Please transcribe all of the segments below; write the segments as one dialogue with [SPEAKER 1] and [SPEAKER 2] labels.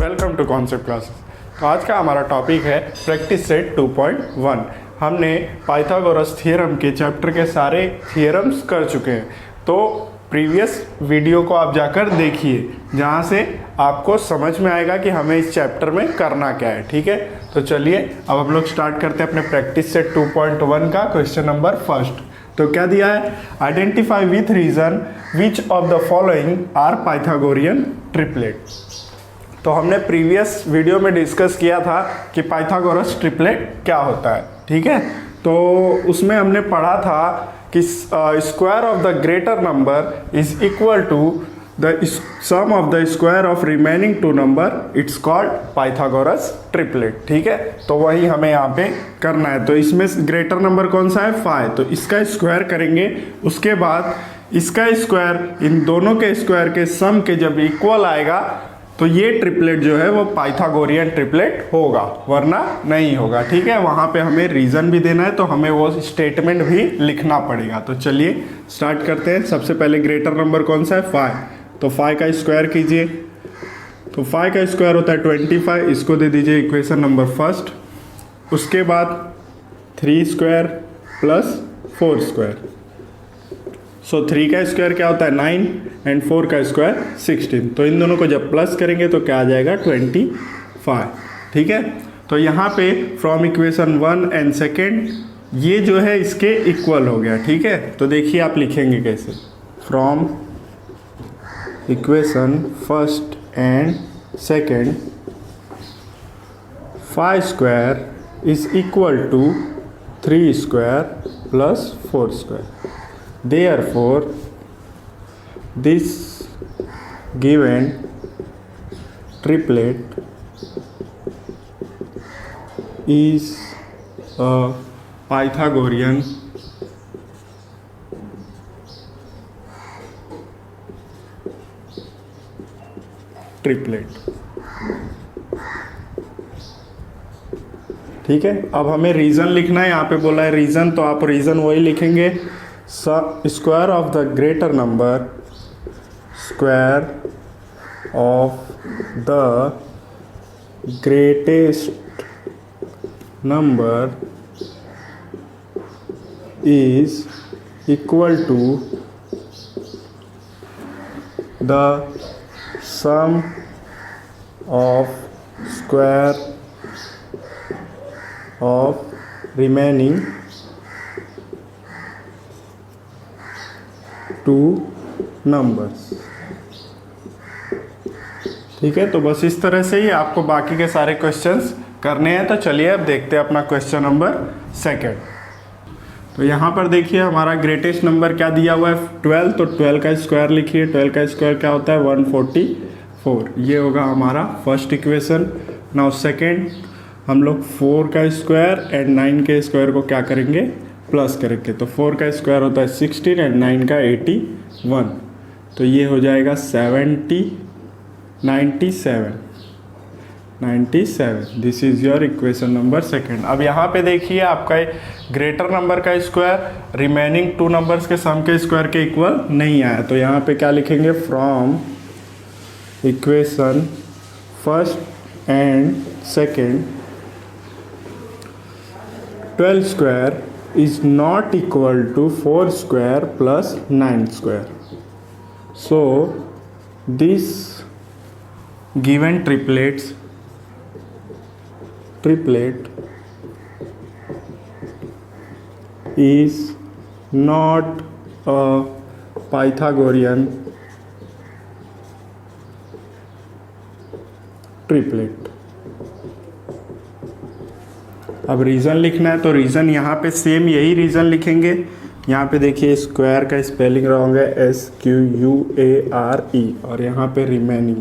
[SPEAKER 1] Welcome to concept classes. तो आज का हमारा टॉपिक है प्रैक्टिस सेट 2.1। हमने पाइथागोरस थ्योरम के चैप्टर के सारे थ्योरम्स कर चुके हैं, तो प्रीवियस वीडियो को आप जाकर देखिए, जहाँ से आपको समझ में आएगा कि हमें इस चैप्टर में करना क्या है। ठीक है, तो चलिए अब हम लोग स्टार्ट करते हैं अपने प्रैक्टिस सेट 2.1 का क्वेश्चन नंबर फर्स्ट। तो क्या दिया है, identify with reason which of the following are Pythagorean triplet. तो हमने प्रीवियस वीडियो में डिस्कस किया था कि पाइथागोरस ट्रिपलेट क्या होता है। ठीक है, तो उसमें हमने पढ़ा था कि square of the greater number is equal to the sum of the square of remaining two number, it's called Pythagoras triplet. ठीक है, तो वही हमें यहाँ पे करना है। तो इसमें ग्रेटर नंबर कौन सा है, 5, तो इसका स्क्वायर करेंगे, उसके बाद इसका स्क्वायर इन दोनों के स्क्वायर के सम के जब इक्वल आएगा तो ये ट्रिपलेट जो है वो पाइथागोरियन ट्रिपलेट होगा, वरना नहीं होगा। ठीक है, वहाँ पे हमें रीज़न भी देना है, तो हमें वो स्टेटमेंट भी लिखना पड़ेगा। तो चलिए स्टार्ट करते हैं। सबसे पहले ग्रेटर नंबर कौन सा है, 5, तो 5 का स्क्वायर कीजिए। तो 5 का स्क्वायर होता है 25, इसको दे दीजिए इक्वेशन नंबर फर्स्ट। उसके बाद 3 स्क्वायर प्लस 4 स्क्वायर, सो 3 का स्क्वायर क्या होता है 9 एंड 4 का स्क्वायर 16। तो इन दोनों को जब प्लस करेंगे तो क्या आ जाएगा 25। ठीक है, तो यहाँ पे फ्रॉम इक्वेशन 1 एंड सेकेंड ये जो है इसके इक्वल हो गया। ठीक है, तो देखिए आप लिखेंगे कैसे, from equation first and second 5 square is equal to 3 square plus 4 square. Therefore, this given triplet is a Pythagorean triplet। ठीक है, अब हमें रीज़न लिखना है। यहाँ पे बोला है रीज़न, तो आप रीज़न वही लिखेंगे, square of the greater number, square of the greatest number is equal to the sum of square of remaining 2 numbers. ठीक है, तो बस इस तरह से ही आपको बाकी के सारे क्वेश्चंस करने हैं। तो चलिए अब देखते हैं अपना क्वेश्चन नंबर सेकंड। तो यहाँ पर देखिए हमारा ग्रेटेस्ट नंबर क्या दिया हुआ है 12, तो 12 का स्क्वायर लिखिए। 12 का स्क्वायर क्या होता है 144, ये होगा हमारा फर्स्ट इक्वेशन। नाउ सेकेंड हम लोग 4 का स्क्वायर एंड 9 के स्क्वायर को क्या करेंगे, प्लस करेंगे। तो 4 का स्क्वायर होता है 16 एंड 9 का 81, तो ये हो जाएगा 97। This is your equation number second. अब यहाँ पे देखिए आपका ग्रेटर नंबर का स्क्वायर रिमेनिंग 2 नंबर्स के सम के स्क्वायर के इक्वल नहीं आया, तो यहाँ पे क्या लिखेंगे, from equation first and second 12 square is not equal to 4 square plus 9 square. So this given triplet is not a Pythagorean triplet। अब रीज़न लिखना है, तो रीज़न यहाँ पे सेम यही रीज़न लिखेंगे। यहाँ पे देखिए स्क्वायर का स्पेलिंग रॉन्ग है, SQUARE, और यहाँ पे रिमेनिंग।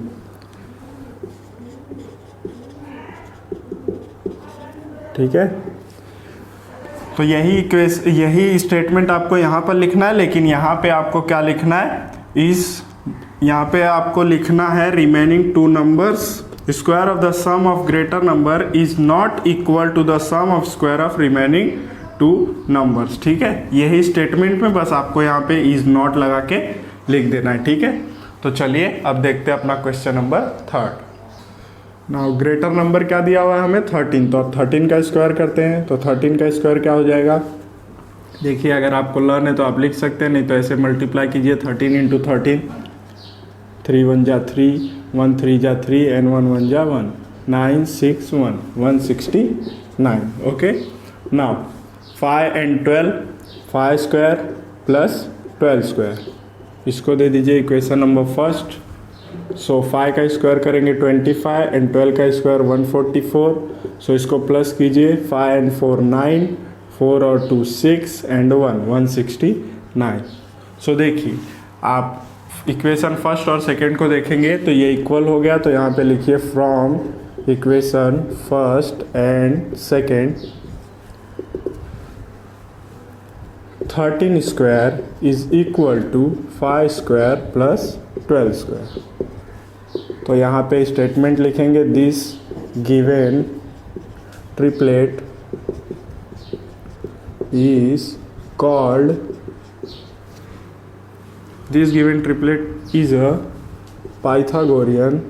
[SPEAKER 1] ठीक है, तो यही स्टेटमेंट आपको यहाँ पर लिखना है, लेकिन यहाँ पे आपको क्या लिखना है, यहाँ पे आपको लिखना है remaining 2 numbers, square of the sum of greater number is not equal to the sum of square of remaining 2 numbers. ठीक है, यही स्टेटमेंट में बस आपको यहाँ पे इज नॉट लगा के लिख देना है। ठीक है, तो चलिए अब देखते हैं अपना question number third. Now greater number क्या दिया हुआ है हमें 13, तो अब 13 का स्क्वायर करते हैं। तो 13 का स्क्वायर क्या हो जाएगा, देखिए अगर आपको लर्न है तो आप लिख सकते हैं, नहीं तो ऐसे मल्टीप्लाई कीजिए 13 इंटू 13, 3 1 जा 3, 1 3 जा 3 एंड 1 1 जा 1, 9 6 1 169। Okay, now 5 and 12, 5 square plus 12 square, इसको दे दीजिए इक्वेशन नंबर फर्स्ट। सो 5 का स्क्वायर करेंगे 25 एंड 12 का स्क्वायर 144। सो इसको प्लस कीजिए, 5 एंड 4 9, 4 और 2 6 एंड 1 169। सो देखिए आप इक्वेशन फर्स्ट और सेकंड को देखेंगे तो ये इक्वल हो गया, तो यहाँ पे लिखिए from equation first and second 13 square is equal to 5 square plus 12 square. तो यहाँ पे स्टेटमेंट लिखेंगे, this given triplet is called, this given triplet is a Pythagorean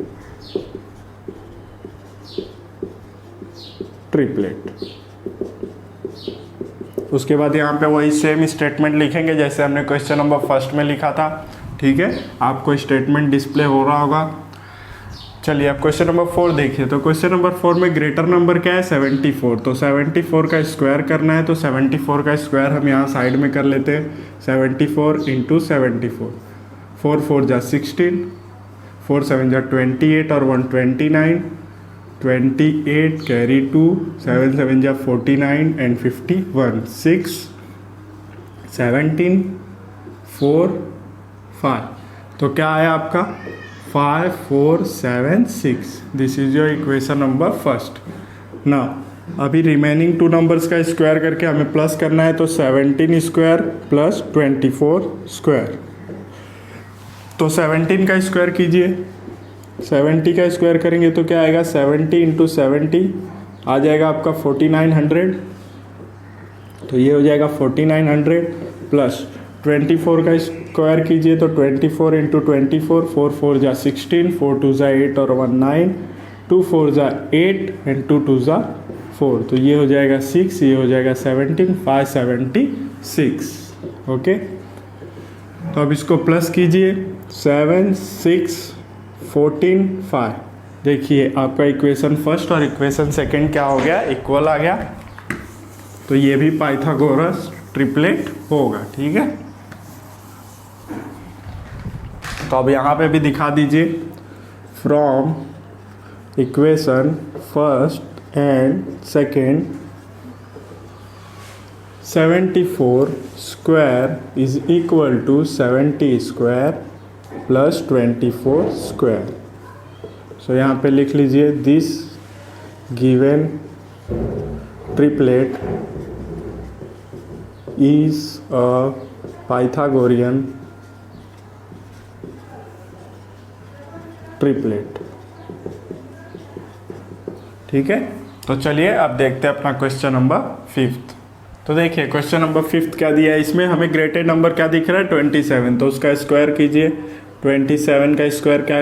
[SPEAKER 1] triplet. उसके बाद यहाँ पे वही सेम स्टेटमेंट लिखेंगे जैसे हमने क्वेश्चन नंबर फर्स्ट में लिखा था। ठीक है, आपको स्टेटमेंट डिस्प्ले हो रहा होगा। चलिए अब क्वेश्चन नंबर 4 देखिए। तो क्वेश्चन नंबर 4 में ग्रेटर नंबर क्या है 74, तो 74 का स्क्वायर करना है। तो 74 का स्क्वायर हम यहाँ साइड में कर लेते हैं, 74 इंटू 74, 4 4 जा 16, 4 7 जा 28 और 129, 28 कैरी 2, 7 7 जा 49 एंड 51, 6 17 4 5। तो क्या आया आपका 5 4 7 6। This is your equation number first. ना अभी रिमेनिंग 2 नंबर्स का स्क्वायर करके हमें प्लस करना है। तो 17 स्क्वायर प्लस 24 स्क्वायर। तो 17 का स्क्वायर कीजिए, 70 का स्क्वायर करेंगे तो क्या आएगा 70 इंटू 70 आ जाएगा आपका 4900। तो ये हो जाएगा 4900 प्लस 24 का स्क्वायर कीजिए तो 24 इंटू 24, 4 4 जा 16, 4 2 जा 8 और 1 9, 2 4 जा 8 एंड 2 2 जा 4। तो ये हो जाएगा 6, ये हो जाएगा 17, 576। ओके, तो अब इसको प्लस कीजिए 7 6 14 5। देखिए आपका इक्वेशन फर्स्ट और इक्वेशन सेकंड क्या हो गया, इक्वल आ गया। तो ये भी पाइथागोरस ट्रिपलेट होगा। ठीक है, तो अब यहाँ पे भी दिखा दीजिए, from equation first and second 74 square is equal to 70 square plus 24 square. So यहाँ पे लिख लीजिए, this given triplet is a Pythagorean triplet. ठीक है, तो चलिए अब देखते हैं अपना क्वेश्चन नंबर 5। तो देखिए क्वेश्चन नंबर 5 क्या दिया है, इसमें हमें ग्रेटेड नंबर क्या दिख रहा है 27। तो उसका स्क्वायर कीजिए, 27 का स्क्वायर क्या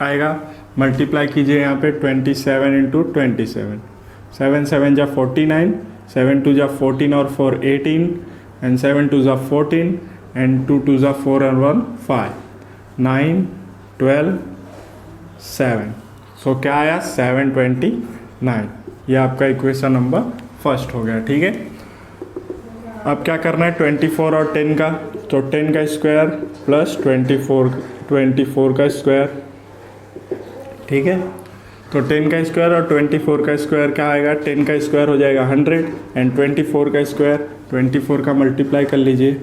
[SPEAKER 1] आएगा, मल्टीप्लाई कीजिए यहाँ पे 27 इंटू 27, 7 7 जा 49, 7 2 जा 14 और 4 18 एंड 7 2 जा 14 एंड 2 2 जा 4 और 1 5, 9 12 7। सो क्या आया 729। ये आपका इक्वेशन नंबर फर्स्ट हो गया। ठीक है, अब क्या करना है 24 और 10 का। तो 10 का स्क्वायर प्लस 24 का स्क्वायर। ठीक है, तो 10 का स्क्वायर और 24 का स्क्वायर क्या आएगा, 10 का स्क्वायर हो जाएगा 100 एंड 24 का स्क्वायर 24 का मल्टीप्लाई कर लीजिए,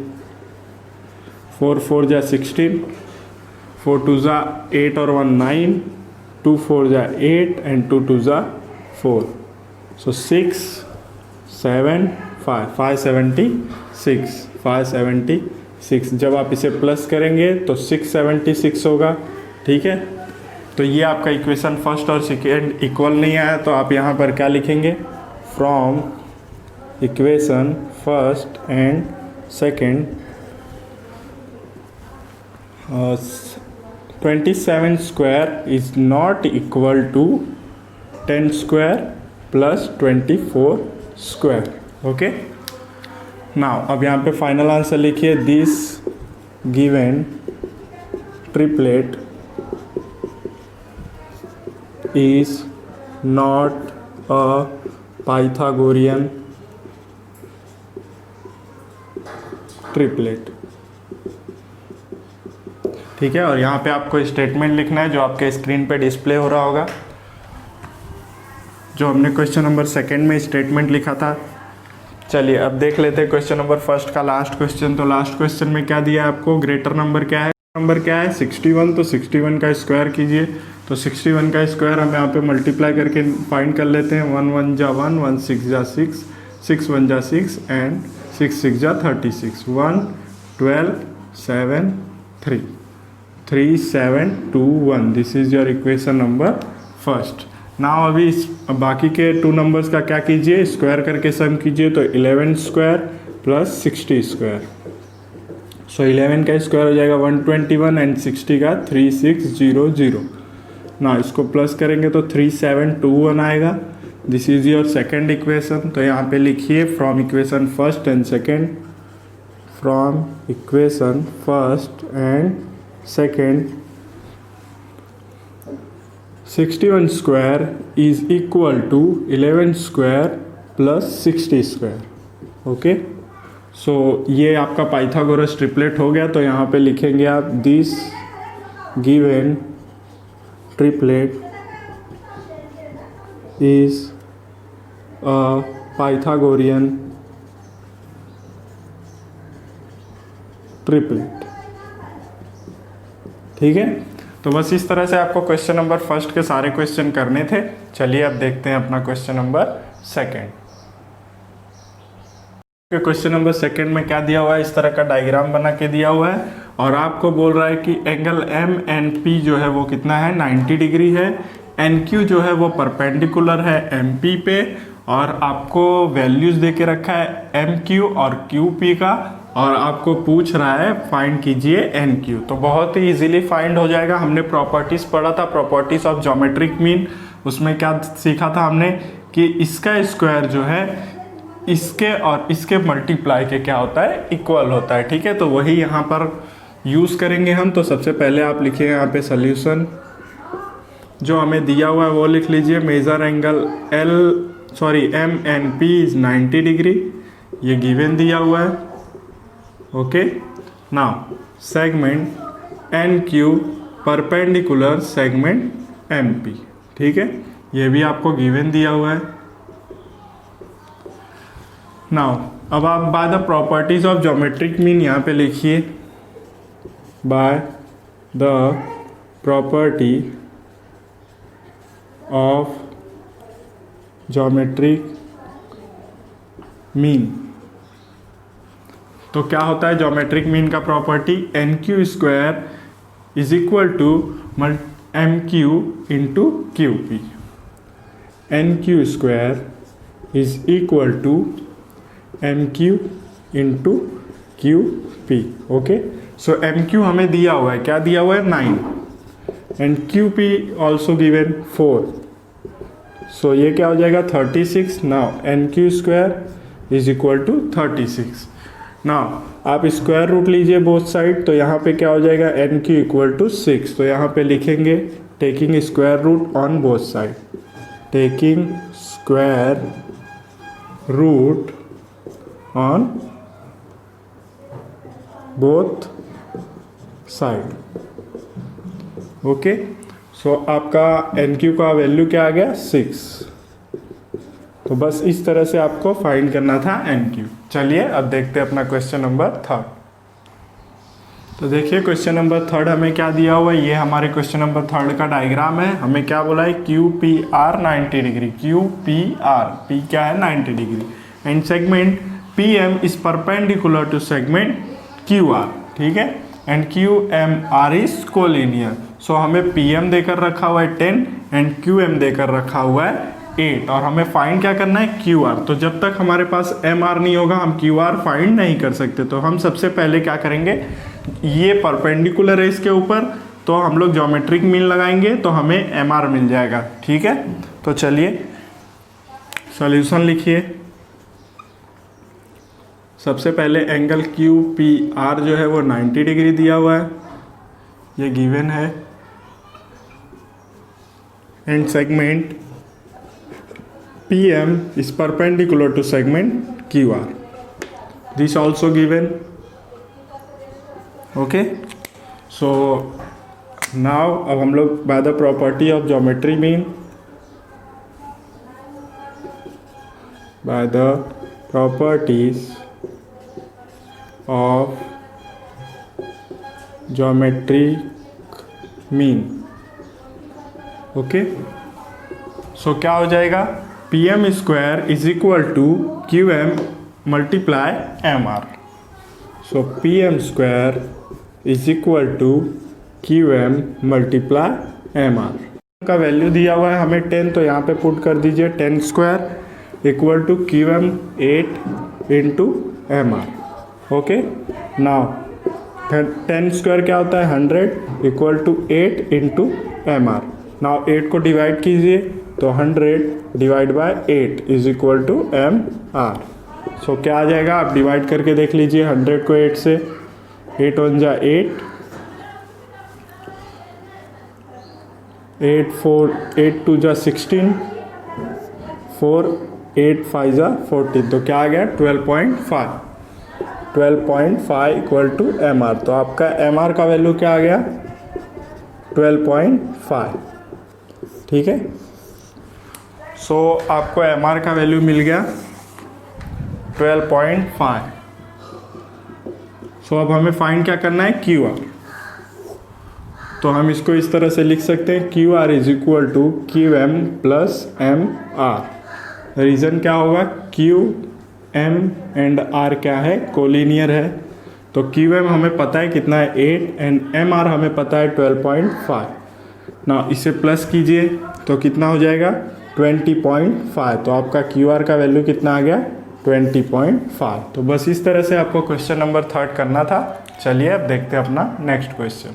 [SPEAKER 1] 4 4 जा 16, 4 2 जा 8 और 1 9, 2 4 जा 8 एंड 2 2 जा 4। सो 6 7 5 576। जब आप इसे प्लस करेंगे तो 676 होगा। ठीक है, तो ये आपका इक्वेशन फर्स्ट और सेकेंड इक्वल नहीं आया, तो आप यहाँ पर क्या लिखेंगे, from equation first and second 27 square is not equal to 10 square plus 24 square. Okay, now अब यहाँ पे फाइनल आंसर लिखिए, this given triplet is not a Pythagorean triplet. ठीक है, और यहाँ पे आपको स्टेटमेंट लिखना है जो आपके स्क्रीन पे डिस्प्ले हो रहा होगा, जो हमने क्वेश्चन नंबर सेकंड में स्टेटमेंट लिखा था। चलिए अब देख लेते हैं क्वेश्चन नंबर फर्स्ट का लास्ट क्वेश्चन। तो लास्ट क्वेश्चन में क्या दिया है आपको, ग्रेटर नंबर क्या है, नंबर क्या है 61, तो 61 का स्क्वायर कीजिए। तो 61 का स्क्वायर हम यहाँ पे मल्टीप्लाई करके फाइंड कर लेते हैं। 1 1 जा 1, 1 6 जा 6, 6 1 जा 6 एंड 6 6 जा 36, 1 12 7 3 3 7 2 1। This is your equation number first. Now अभी बाकी के 2 नंबर्स का क्या कीजिए, स्क्वायर करके सम कीजिए। तो 11 स्क्वायर प्लस 60 स्क्वायर, सो 11 का स्क्वायर हो जाएगा 121 एंड 60 का 3600। ना इसको प्लस करेंगे तो 3721 आएगा। This is your second equation. तो यहाँ पे लिखिए from equation first and second, from equation first and second 61 square is equal to 11 square plus 60 square. Okay, so ये आपका पाइथागोरस ट्रिपलेट हो गया। तो यहाँ पे लिखेंगे आप, this given triplet is a Pythagorean triplet. ठीक है, तो बस इस तरह से आपको क्वेश्चन नंबर फर्स्ट के सारे क्वेश्चन करने थे। चलिए अब देखते हैं अपना question number second. Question number second में क्या दिया हुआ है, इस तरह का डायग्राम बना के दिया हुआ है और आपको बोल रहा है कि एंगल एम एन पी जो है वो कितना है, 90 डिग्री है। एन क्यू जो है वो परपेंडिकुलर है एम पी पे, और आपको वैल्यूज दे के रखा है एम क्यू और क्यू पी का, और आपको पूछ रहा है फाइंड कीजिए एन क्यू। तो बहुत ही इजीली फाइंड हो जाएगा। हमने प्रॉपर्टीज पढ़ा था, प्रॉपर्टीज ऑफ ज्योमेट्रिक मीन। उसमें क्या सीखा था हमने कि इसका स्क्वायर जो है इसके और इसके मल्टीप्लाई के क्या होता है, इक्वल होता है। ठीक है, तो वही यहाँ पर यूज़ करेंगे हम। तो सबसे पहले आप लिखिए यहाँ पे सोल्यूशन जो हमें दिया हुआ है वो लिख लीजिए। Measure angle M N P is 90 degree, ये गिवन दिया हुआ है। Okay, now segment N Q perpendicular segment M P. ठीक है, ये भी आपको गिवन दिया हुआ है। नाउ अब आप by the properties of geometric mean यहाँ पे लिखिए, by the property of geometric mean. तो क्या होता है ज्योमेट्रिक मीन का property, N Q square is equal to M Q into Q P. N Q square is equal to M Q into Q P. Okay, so M Q हमें दिया हुआ है, क्या दिया हुआ है 9 and Q P also given 4। So ये क्या हो जाएगा 36। Now N Q square is equal to 36। Now आप स्क्वायर रूट लीजिए बोथ साइड, तो यहाँ पे क्या हो जाएगा एन क्यू इक्वल टू 6। तो यहाँ पे लिखेंगे taking square root on both side, taking square root on both side. Okay, so आपका एन क्यू का वैल्यू क्या आ गया 6। तो बस इस तरह से आपको फाइंड करना था एन क्यू। चलिए अब देखते हैं अपना क्वेश्चन नंबर थर्ड। तो देखिए क्वेश्चन नंबर थर्ड हमें क्या दिया हुआ है, ये हमारे क्वेश्चन नंबर थर्ड का डायग्राम है। हमें क्या बोला है, Q P R 90 degree, Q P R, P क्या है 90 degree, and segment P M is perpendicular to segment Q R. ठीक है, and Q M R is collinear. So हमें पी एम देकर रखा हुआ है 10 एंड क्यू एम देकर रखा हुआ है 8, और हमें फाइंड क्या करना है क्यू आर। तो जब तक हमारे पास एम आर नहीं होगा हम क्यू आर फाइंड नहीं कर सकते। तो हम सबसे पहले क्या करेंगे, ये परपेंडिकुलर है इसके ऊपर, तो हम लोग ज्योमेट्रिक मीन लगाएंगे तो हमें एम आर मिल जाएगा। ठीक है, तो चलिए सॉल्यूशन लिखिए। सबसे पहले एंगल क्यू पी आर जो है वो 90 डिग्री दिया हुआ है, ये गिवन है। And segment P M is perpendicular to segment Q R, this also given. Okay, so now अब हम लोग by the property of geometry mean, by the properties of geometric mean, okay, so क्या हो जाएगा, P M square is equal to Q M multiply M R. So P M square is equal to Q M multiply M R का value दिया हुआ है हमें 10, तो यहाँ पे पुट कर दीजिए 10 square equal to Q M 8 into M R. Okay, now 10 square क्या होता है 100 equal to 8 into M R. Now 8 को डिवाइड कीजिए तो 100 divide by 8 is equal to M R. So क्या आ जाएगा, आप डिवाइड करके देख लीजिए 100 को 8 से, 8 1 जा 8, 8 4 8 2 जा 16, 4 8 5 जा 14, तो क्या आ गया 12.5, 12.5 इक्वल टू एम आर। तो आपका एम आर का वैल्यू क्या आ गया 12.5। ठीक है, सो आपको एम आर का वैल्यू मिल गया 12.5। सो अब हमें फाइंड क्या करना है, क्यू आर। तो हम इसको इस तरह से लिख सकते हैं, Q R is equal to Q M plus M R. Reason क्या होगा, क्यू एम एंड आर क्या है, कोलिनियर है, तो क्यू एम हमें पता है कितना है 8 एंड एम आर हमें पता है 12.5। ना इसे प्लस कीजिए तो कितना हो जाएगा 20.5, तो आपका क्यू आर का वैल्यू कितना आ गया 20.5। तो बस इस तरह से आपको क्वेश्चन नंबर 3 करना था। चलिए अब देखते हैं अपना नेक्स्ट क्वेश्चन।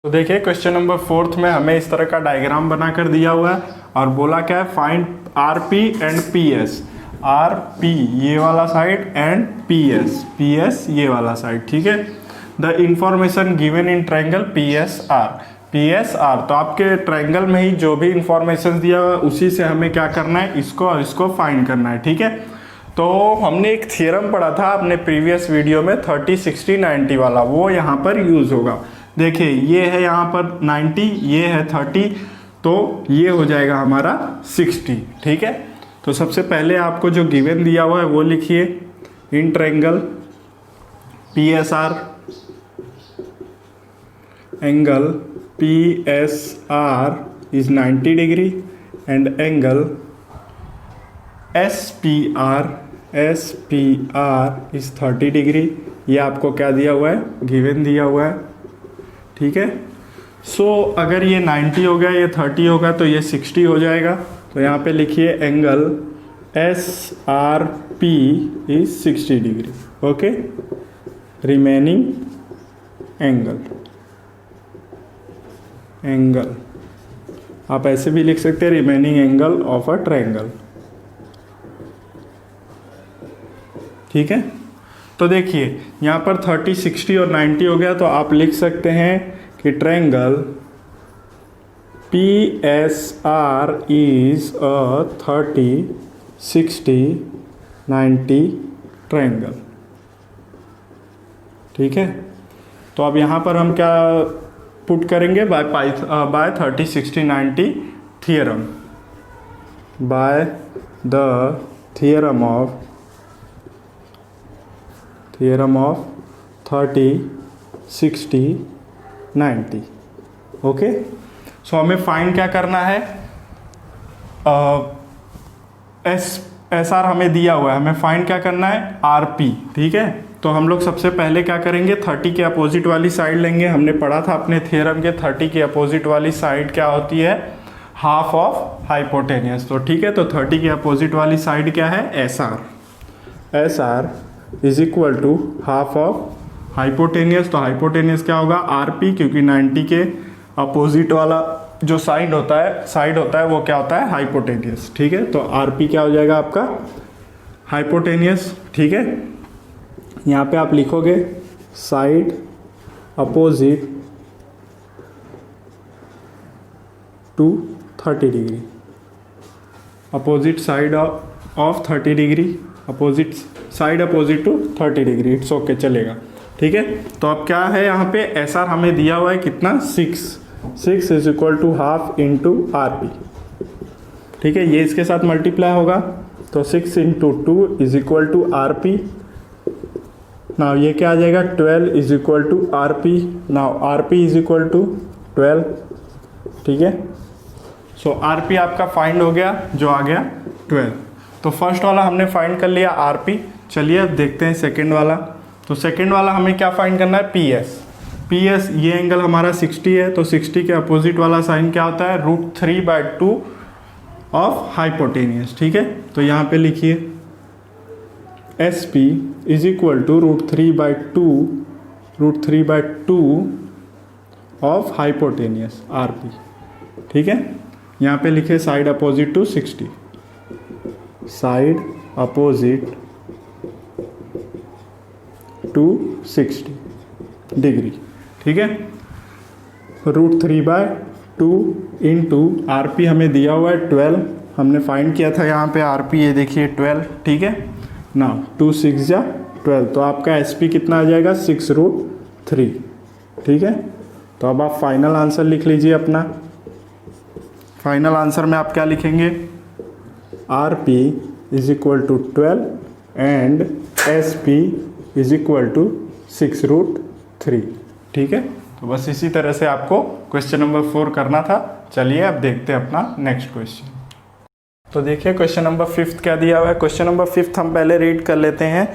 [SPEAKER 1] तो देखिए क्वेश्चन नंबर 4 में हमें इस तरह का डायग्राम बनाकर दिया हुआ है और बोला क्या है, find R P and P S. R P ये वाला साइड एंड पी एस ये वाला साइड। ठीक है, the information given in triangle P S R. तो आपके ट्रायंगल में ही जो भी इंफॉर्मेशन दिया हुआ है उसी से हमें क्या करना है, इसको और इसको फाइंड करना है। ठीक है, तो हमने एक थ्योरम पढ़ा था अपने प्रीवियस वीडियो में 30 60 90 वाला, वो यहाँ पर यूज होगा। देखिए ये है यहाँ पर 90, ये है 30, तो ये हो जाएगा हमारा 60। ठीक है, तो सबसे पहले आपको जो गिवन दिया हुआ है वो लिखिए, in triangle P S R, angle P S R is 90 degree and angle S P R is 30 degree. ये आपको क्या दिया हुआ है, गिवन दिया हुआ है। ठीक है, सो अगर ये 90 हो गया, ये 30 होगा तो ये 60 हो जाएगा। तो यहाँ पे लिखिए angle S R P is 60 degree. Okay, remaining angle आप ऐसे भी लिख सकते हैं, remaining angle of a triangle. ठीक है, तो देखिए यहाँ पर 30 60 और 90 हो गया, तो आप लिख सकते हैं कि triangle P S R is a 30 60 90 triangle. ठीक है, तो अब यहाँ पर हम क्या पुट करेंगे, by 30 60 90 theorem, by the theorem of 30 60 90। Okay, so हमें फाइंड क्या करना है, एस आर हमें दिया हुआ है, हमें फाइंड क्या करना है आर पी। ठीक है, तो हम लोग सबसे पहले क्या करेंगे, 30 के अपोजिट वाली साइड लेंगे। हमने पढ़ा था अपने थ्योरम के 30 के अपोजिट वाली साइड क्या होती है, हाफ ऑफ हाइपोटेनियस। तो ठीक है, तो 30 के अपोजिट वाली साइड क्या है, S R is equal to half of hypotenuse. तो हाइपोटेनियस क्या होगा आर पी, क्योंकि 90 के अपोजिट वाला जो साइड होता है वो क्या होता है, हाइपोटेनियस। ठीक है, तो आर पी क्या हो जाएगा आपका, हाइपोटेनियस। ठीक है, यहाँ पे आप लिखोगे side opposite to 30 degree, opposite side of 30 degree, opposite side opposite to 30 degree, it's okay, चलेगा। ठीक है, तो अब क्या है यहाँ पे एस आर हमें दिया हुआ है कितना, 6 is equal to half into R P. ठीक है, ये इसके साथ मल्टीप्लाई होगा तो 6 into 2 is equal to R P. Now ये क्या आ जाएगा, 12 is equal to R P. Now R P is equal to 12। ठीक है, सो आर पी आपका फाइंड हो गया, जो आ गया 12। तो फर्स्ट वाला हमने फाइंड कर लिया आर पी। चलिए अब देखते हैं सेकेंड वाला। तो सेकेंड वाला हमें क्या फाइंड करना है, पी एस। पी एस ये एंगल हमारा 60 है, तो 60 के अपोजिट वाला साइन क्या होता है, √3/2 ऑफ हाइपोटेनियस। ठीक है, तो यहाँ पे लिखिए S P is equal to √3/2 of hypotenuse R P. ठीक है, यहाँ पे लिखे side opposite to 60, side opposite to 60 degree. ठीक है, √3/2 इंटू आर पी हमें दिया हुआ है 12, हमने फाइंड किया था यहाँ पे आर पी, ये देखिए 12। ठीक है ना, 2 6 या 12, तो आपका एस पी कितना आ जाएगा, 6√3। ठीक है, तो अब आप फाइनल आंसर लिख लीजिए अपना। फाइनल आंसर में आप क्या लिखेंगे, R P is equal to 12 and S P is equal to 6√3। ठीक है, तो बस इसी तरह से आपको क्वेश्चन नंबर 4 करना था। चलिए अब देखते हैं अपना नेक्स्ट क्वेश्चन। तो देखिए क्वेश्चन नंबर 5 क्या दिया हुआ है। क्वेश्चन नंबर 5 हम पहले रीड कर लेते हैं।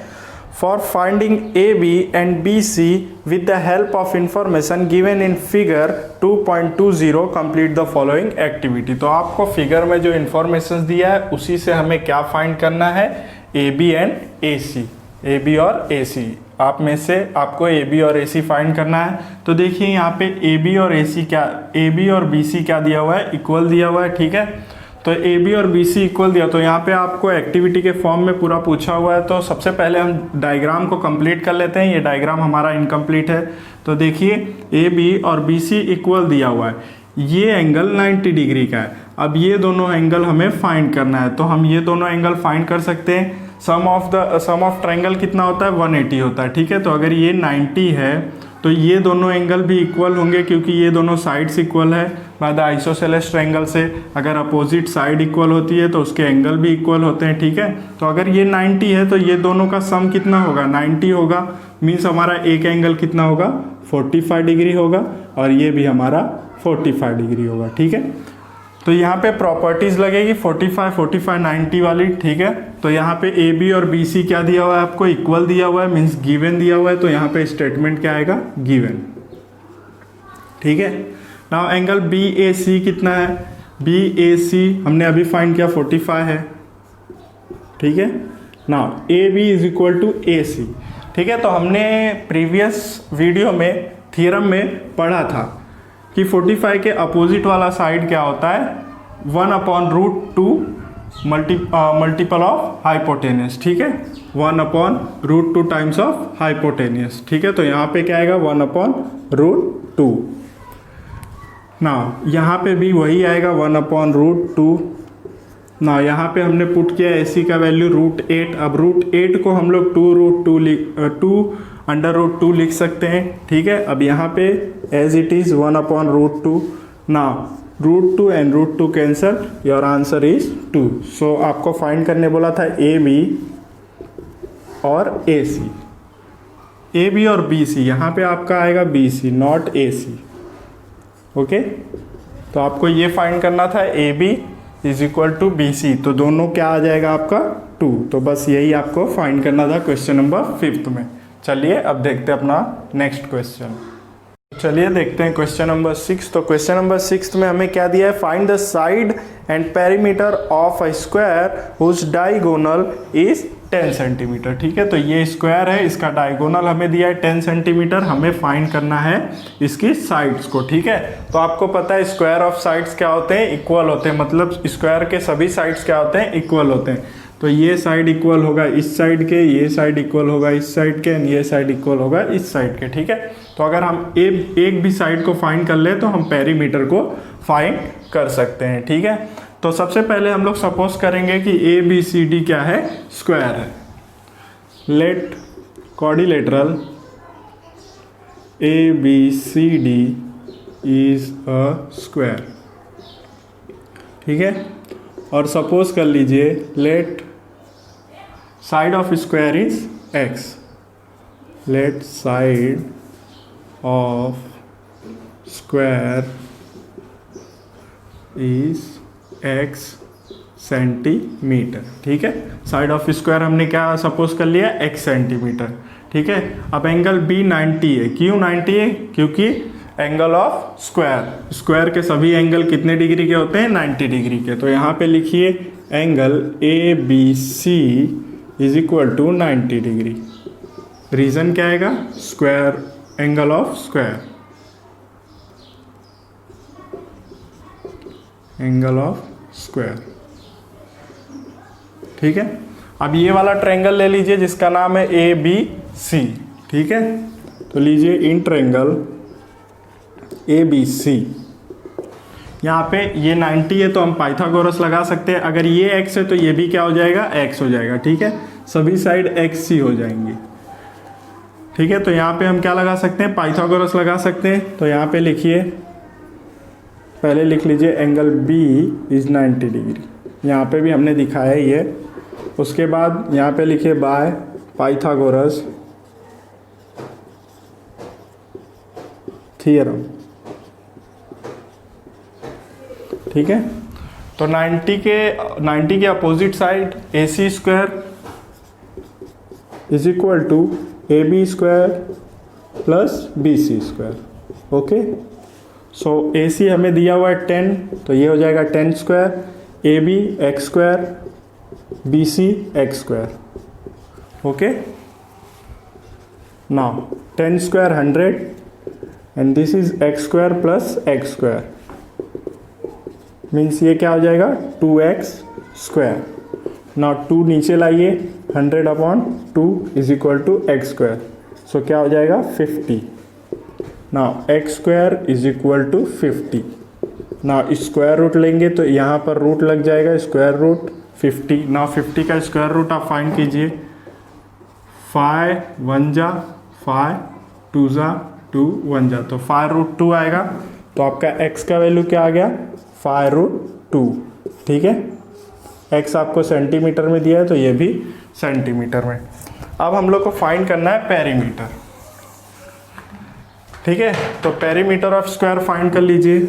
[SPEAKER 1] For finding A B and B C with the help of information given in figure 2.20 complete the following activity. तो आपको फिगर में जो इंफॉर्मेशन दिया है उसी से हमें क्या फाइंड करना है, A B and A C, A B और ए सी। आप में से आपको ए बी और ए सी फाइंड करना है। तो देखिए यहाँ पे ए बी और ए सी क्या, ए बी और बी सी क्या दिया हुआ है, इक्वल दिया हुआ है। ठीक है, तो ए बी और बी सी इक्वल दिया, तो यहाँ पे आपको एक्टिविटी के फॉर्म में पूरा पूछा हुआ है। तो सबसे पहले हम डायग्राम को कंप्लीट कर लेते हैं। ये डायग्राम हमारा इनकम्प्लीट है। तो देखिए ए बी और बी सी इक्वल दिया हुआ है, ये एंगल 90 डिग्री का है। अब ये दोनों एंगल हमें फाइंड करना है, तो हम ये दोनों एंगल फाइंड कर सकते हैं। सम ऑफ ट्रायंगल कितना होता है, 180 होता है। ठीक है, तो अगर ये 90 है तो ये दोनों एंगल भी इक्वल होंगे, क्योंकि ये दोनों साइड्स इक्वल है बाय द आइसोसेलेस ट्रायंगल से। अगर अपोजिट साइड इक्वल होती है तो उसके एंगल भी इक्वल होते हैं। ठीक है, तो अगर ये 90 है तो ये दोनों का सम कितना होगा, 90 होगा। मीन्स हमारा एक एंगल कितना होगा, 45 डिग्री होगा, और ये भी हमारा 45 डिग्री होगा। ठीक है, तो यहाँ पे प्रॉपर्टीज लगेगी 45, 45, 90 वाली। ठीक है, तो यहाँ पे ए बी और बी सी क्या दिया हुआ है आपको, इक्वल दिया हुआ है, मीन्स गिवन दिया हुआ है। तो यहाँ पे स्टेटमेंट क्या आएगा, गिवन। ठीक है, नाउ एंगल बी ए सी कितना है, बी ए सी हमने अभी फाइंड किया 45 है। ठीक है, now A B is equal to A C. ठीक है, तो हमने प्रीवियस वीडियो में थ्योरम में पढ़ा था कि 45 के अपोजिट वाला साइड क्या होता है, 1/√2 मल्टीपल ऑफ हाइपोटेनियस। ठीक है, 1/√2 टाइम्स ऑफ हाइपोटेनियस। ठीक है, तो यहाँ पे क्या आएगा, 1/√2। ना यहाँ पे भी वही आएगा 1/√2। ना यहाँ पे हमने पुट किया AC का वैल्यू √8। अब √8 को हम लोग 2√2 लिख सकते हैं। ठीक है, अब यहाँ पे एज इट इज 1/√2। ना √2 and √2 cancel, your answer is 2। सो आपको फाइंड करने बोला था ए बी और ए सी, ए बी और बी सी। यहाँ पे आपका आएगा B C, not A C. Okay, तो आपको ये फाइंड करना था A B is equal to B C, तो दोनों क्या आ जाएगा आपका 2। तो बस यही आपको फाइंड करना था क्वेश्चन नंबर 5 में। चलिए अब देखते हैं अपना नेक्स्ट क्वेश्चन। चलिए देखते हैं क्वेश्चन नंबर 6। तो क्वेश्चन नंबर 6 में हमें क्या दिया है, find the side and perimeter of a square whose diagonal is 10 centimetre. ठीक है, तो ये स्क्वायर है, इसका डायगोनल हमें दिया है 10 सेंटीमीटर, हमें फाइंड करना है इसकी साइड्स को। ठीक है, तो आपको पता है स्क्वायर ऑफ साइड्स क्या होते हैं, इक्वल होते हैं, मतलब स्क्वायर के सभी साइड्स क्या होते हैं, इक्वल होते हैं। तो ये साइड इक्वल होगा इस साइड के, ये साइड इक्वल होगा इस साइड के, एंड ये साइड इक्वल होगा इस साइड के। ठीक है, तो अगर हम एक भी साइड को फाइंड कर ले तो हम पेरीमीटर को फाइंड कर सकते हैं। ठीक है, तो सबसे पहले हम लोग सपोज करेंगे कि ए बी सी डी क्या है, स्क्वायर है। Let quadrilateral A B C D is a square. ठीक है, और सपोज कर लीजिए let side of square is X. Let side of square is X centimetre. ठीक है, साइड ऑफ स्क्वायर हमने क्या सपोज कर लिया, एक्स सेंटीमीटर। ठीक है, अब एंगल बी 90 है। क्यों 90 है, क्योंकि एंगल ऑफ स्क्वायर, स्क्वायर के सभी एंगल कितने डिग्री के होते हैं, 90 डिग्री के। तो यहाँ पे लिखिए angle A B C is equal to 90 degree. Reason क्या आएगा, square, angle of square, angle of square. ठीक है, अब ये वाला ट्रायंगल ले लीजिए जिसका नाम है ए बी सी। ठीक है, तो लीजिए इन ट्रायंगल ए बी सी, यहाँ पे ये 90 है तो हम पाइथागोरस लगा सकते हैं। अगर ये x है तो ये भी क्या हो जाएगा, x हो जाएगा। ठीक है, सभी साइड x ही हो जाएंगी। ठीक है, तो यहाँ पे हम क्या लगा सकते हैं, पाइथागोरस लगा सकते हैं। तो यहाँ पे लिखिए, पहले लिख लीजिए एंगल B इज 90 डिग्री, यहाँ पे भी हमने दिखाया ही है। उसके बाद यहाँ पे लिखिए बाय पाइथागोरस थ्योरम। ठीक है, तो 90 के opposite side A C square is equal to A B square plus B C square. Okay, so A C हमें दिया हुआ है 10, तो ये हो जाएगा 10 square, A B X square, B C X square. Okay, now 10 square 100 and this is X square plus X square, means ये क्या हो जाएगा 2x स्क्वायर। नाउ 2 नीचे लाइए, 100 upon 2 is equal to X square, so क्या हो जाएगा 50। Now X square is equal to 50। Now square root लेंगे तो यहाँ पर रूट लग जाएगा, स्क्वायर रूट 50। नाउ 50 का स्क्वायर रूट आप फाइंड कीजिए, 5 1 जा 5, 2 जा 2, 1 जा, तो 5 रूट 2 आएगा। तो आपका x का वैल्यू क्या आ गया, 5 रूट 2। ठीक है, x आपको सेंटीमीटर में दिया है तो ये भी सेंटीमीटर में। अब हम लोग को फाइंड करना है पेरीमीटर। ठीक है, तो पेरीमीटर ऑफ स्क्वायर फाइंड कर लीजिए,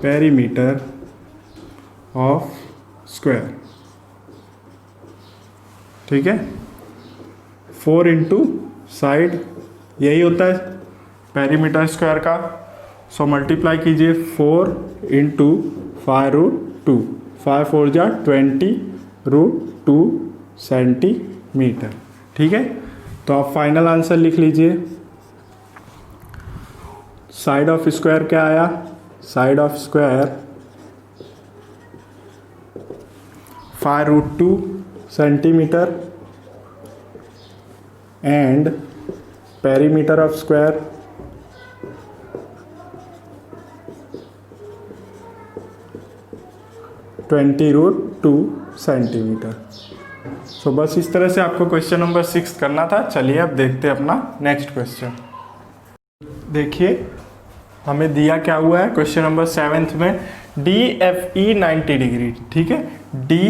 [SPEAKER 1] पेरीमीटर ऑफ स्क्वायर। ठीक है, 4 इंटू साइड, यही होता है पेरीमीटर स्क्वायर का। सो मल्टीप्लाई कीजिए 4 इंटू 5 रूट 2, 5 4 जा 20 रूट 2 सेंटीमीटर। ठीक है, तो आप फाइनल आंसर लिख लीजिए। साइड ऑफ स्क्वायर क्या आया, side of square 5 root 2 centimetre and perimeter of square 20 root 2 centimetre. So बस इस तरह से आपको क्वेश्चन नंबर 6 करना था। चलिए अब देखते हैं अपना नेक्स्ट क्वेश्चन। देखिए हमें दिया क्या हुआ है क्वेश्चन नंबर 7 में, डी एफ ई 90 डिग्री। ठीक है, डी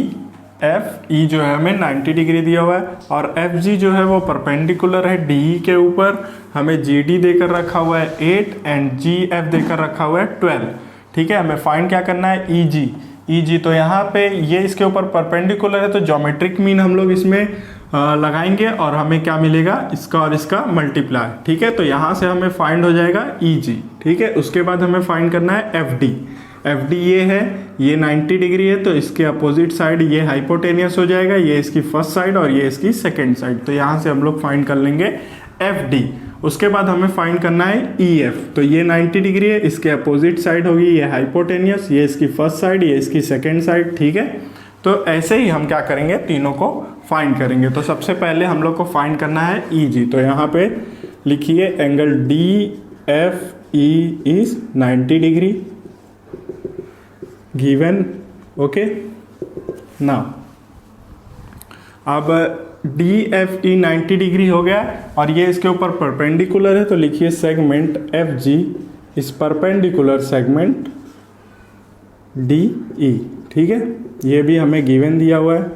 [SPEAKER 1] एफ ई जो है हमें 90 डिग्री दिया हुआ है और एफ जी जो है वो परपेंडिकुलर है डी ई के ऊपर। हमें जी डी देकर रखा हुआ है 8 एंड जी एफ देकर रखा हुआ है 12। ठीक है, हमें फाइंड क्या करना है, ई जी। ई जी तो यहाँ पे ये इसके ऊपर परपेंडिकुलर है तो ज्योमेट्रिक मीन हम लोग इसमें लगाएंगे और हमें क्या मिलेगा, इसका और इसका मल्टीप्लाई। ठीक है, तो यहाँ से हमें फाइंड हो जाएगा ई जी। ठीक है, उसके बाद हमें फाइंड करना है एफ डी। एफ डी ये है, ये 90 डिग्री है, तो इसके अपोजिट साइड ये हाइपोटेनियस हो जाएगा, ये इसकी फर्स्ट साइड और ये इसकी सेकेंड साइड। तो यहाँ से हम लोग फाइंड कर लेंगे एफ डी। उसके बाद हमें फाइंड करना है ई एफ। तो ये 90 डिग्री है, इसके अपोजिट साइड होगी ये हाइपोटेनियस, ये इसकी फर्स्ट साइड, ये इसकी सेकेंड साइड, ठीक है। तो ऐसे ही हम क्या करेंगे, तीनों को फाइंड करेंगे। तो सबसे पहले हम लोग को फाइंड करना है ई जी। तो यहाँ पे लिखिए angle D F E is 90 degree given, okay. Now अब डी एफ ई 90 डिग्री हो गया और ये इसके ऊपर परपेंडिकुलर है, तो लिखिए segment F G is perpendicular segment D E, ठीक है। ये भी हमें गिवन दिया हुआ है।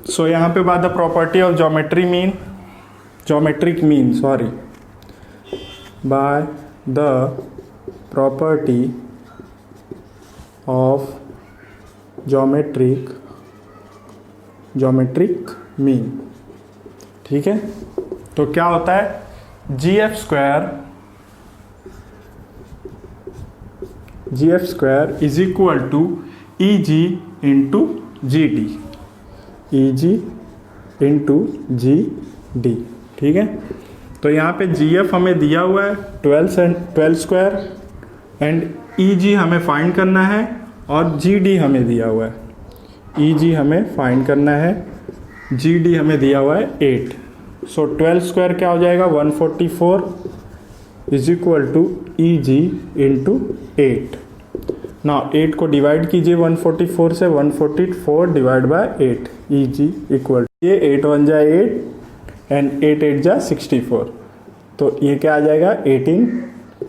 [SPEAKER 1] सो यहाँ पे by the property of geometric mean by the property of geometric mean, ठीक है। तो क्या होता है, G F square is equal to E G into G D, E G into G D, ठीक है। तो यहाँ पे जी एफ हमें दिया हुआ है 12 स्क्वायर एंड ई जी हमें फाइंड करना है और जी डी हमें दिया हुआ है, ई जी हमें फाइंड करना है, जी डी हमें दिया हुआ है 8। सो 12 स्क्वायर क्या हो जाएगा 144 is equal to E G into 8। ना 8 को डिवाइड कीजिए 144 से, 144 divide by 8, E G equal ये 8 1 जा 8 एंड 8 8 जा 64। तो ये क्या आ जाएगा 18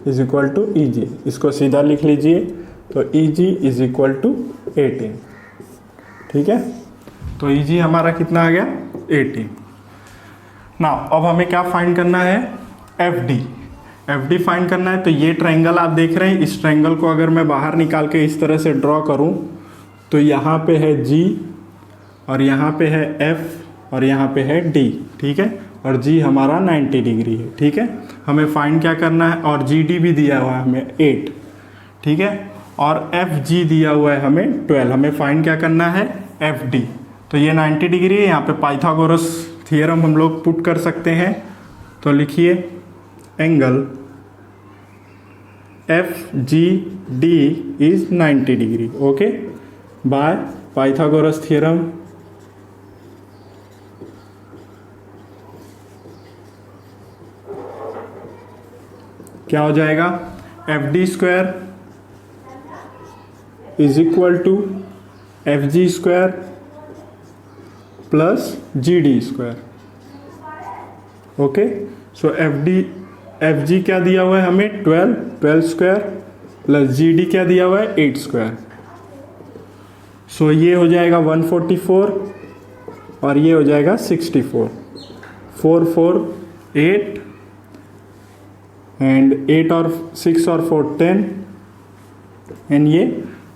[SPEAKER 1] इज इक्वल टू ई जी। इसको सीधा लिख लीजिए, तो ई जी इज इक्वल टू 18, ठीक है। तो ई जी हमारा कितना आ गया 18। ना अब हमें क्या फाइंड करना है, एफ डी फाइंड करना है। तो ये ट्रायंगल आप देख रहे हैं, इस ट्रायंगल को अगर मैं बाहर निकाल के इस तरह से ड्रॉ करूं तो यहाँ पे है जी और यहाँ पे है एफ और यहाँ पे है डी, ठीक है। और जी हमारा 90 डिग्री है, ठीक है। हमें फाइंड क्या करना है, और जी डी भी दिया हुआ है हमें 8, ठीक है। और एफ जी दिया हुआ है हमें 12। हमें फाइंड क्या करना है, एफ डी। तो ये 90 डिग्री है, यहाँ पे पाइथागोरस थियरम हम लोग पुट कर सकते हैं। तो लिखिए angle F G D is 90 degree, okay, by Pythagoras theorem. क्या हो जाएगा, F D square is equal to F G square plus G D square, okay. So F G क्या दिया हुआ है हमें 12 स्क्वायर प्लस जी डी क्या दिया हुआ है 8 स्क्वायर। सो ये हो जाएगा 144 और ये हो जाएगा 64, 4 4 8 एंड 8 और 6 और 4 10 एंड ये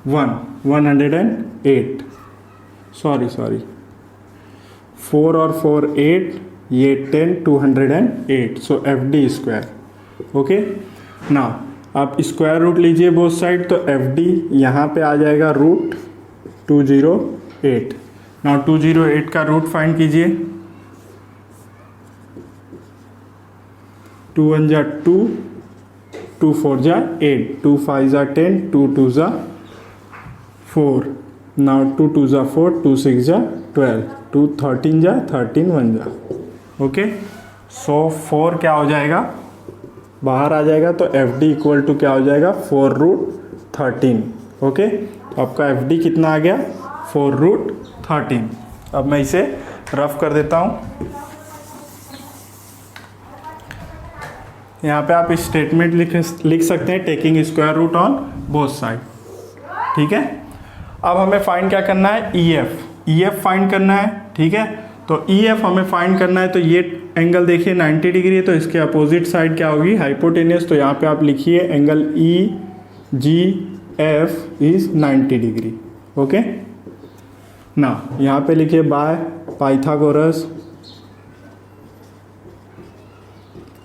[SPEAKER 1] 108, सॉरी 4 और 4 8, ये 10 208। So F D square, okay. Now आप स्क्वायर रूट लीजिए बोथ साइड, तो एफ डी यहाँ पे आ जाएगा रूट 208। नाउ 208 का रूट फाइंड कीजिए, 2 1 जा 2, 2 4 जा 8, 2 5 जा 10, 2 2 जा 4, नाउ 2 2 जा 4, 2 6 जा 12, 2 13 जा 13 1 जा, ओके। सो 4 क्या हो जाएगा, बाहर आ जाएगा, तो एफ डी इक्वल टू क्या हो जाएगा 4 रूट 13, ओके। तो आपका एफ डी कितना आ गया 4 रूट 13। अब मैं इसे रफ कर देता हूँ। यहाँ पे आप स्टेटमेंट लिख सकते हैं, taking square root on both side, ठीक है। अब हमें फाइंड क्या करना है, ई एफ फाइंड करना है, ठीक है। तो ई एफ हमें फाइंड करना है, तो ये एंगल देखिए 90 डिग्री है, तो इसके अपोजिट साइड क्या होगी, हाइपोटेनियस। तो यहाँ पे आप लिखिए angle E G F is 90 degree, okay. ना यहाँ पे लिखिए by Pythagoras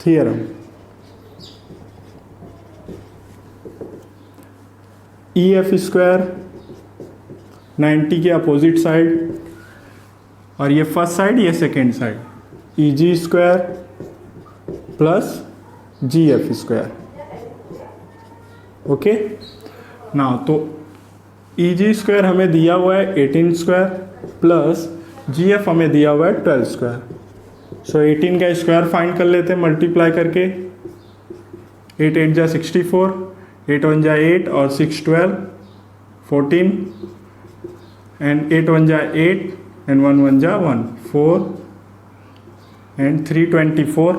[SPEAKER 1] theorem, E F square 90 के अपोजिट साइड, और ये फर्स्ट साइड ये second side, E G square plus G F square. Okay ना, तो ई जी स्क्वायर हमें दिया हुआ है 18 स्क्वायर प्लस जी एफ हमें दिया हुआ है 12 स्क्वायर। सो 18 का स्क्वायर फाइंड कर लेते हैं मल्टीप्लाई करके। 8 8 जा 64, 8 1 जा 8 और 6 12 14, एंड 8 1 जा 8 एंड 1 1 जा 1 4 एंड 3 24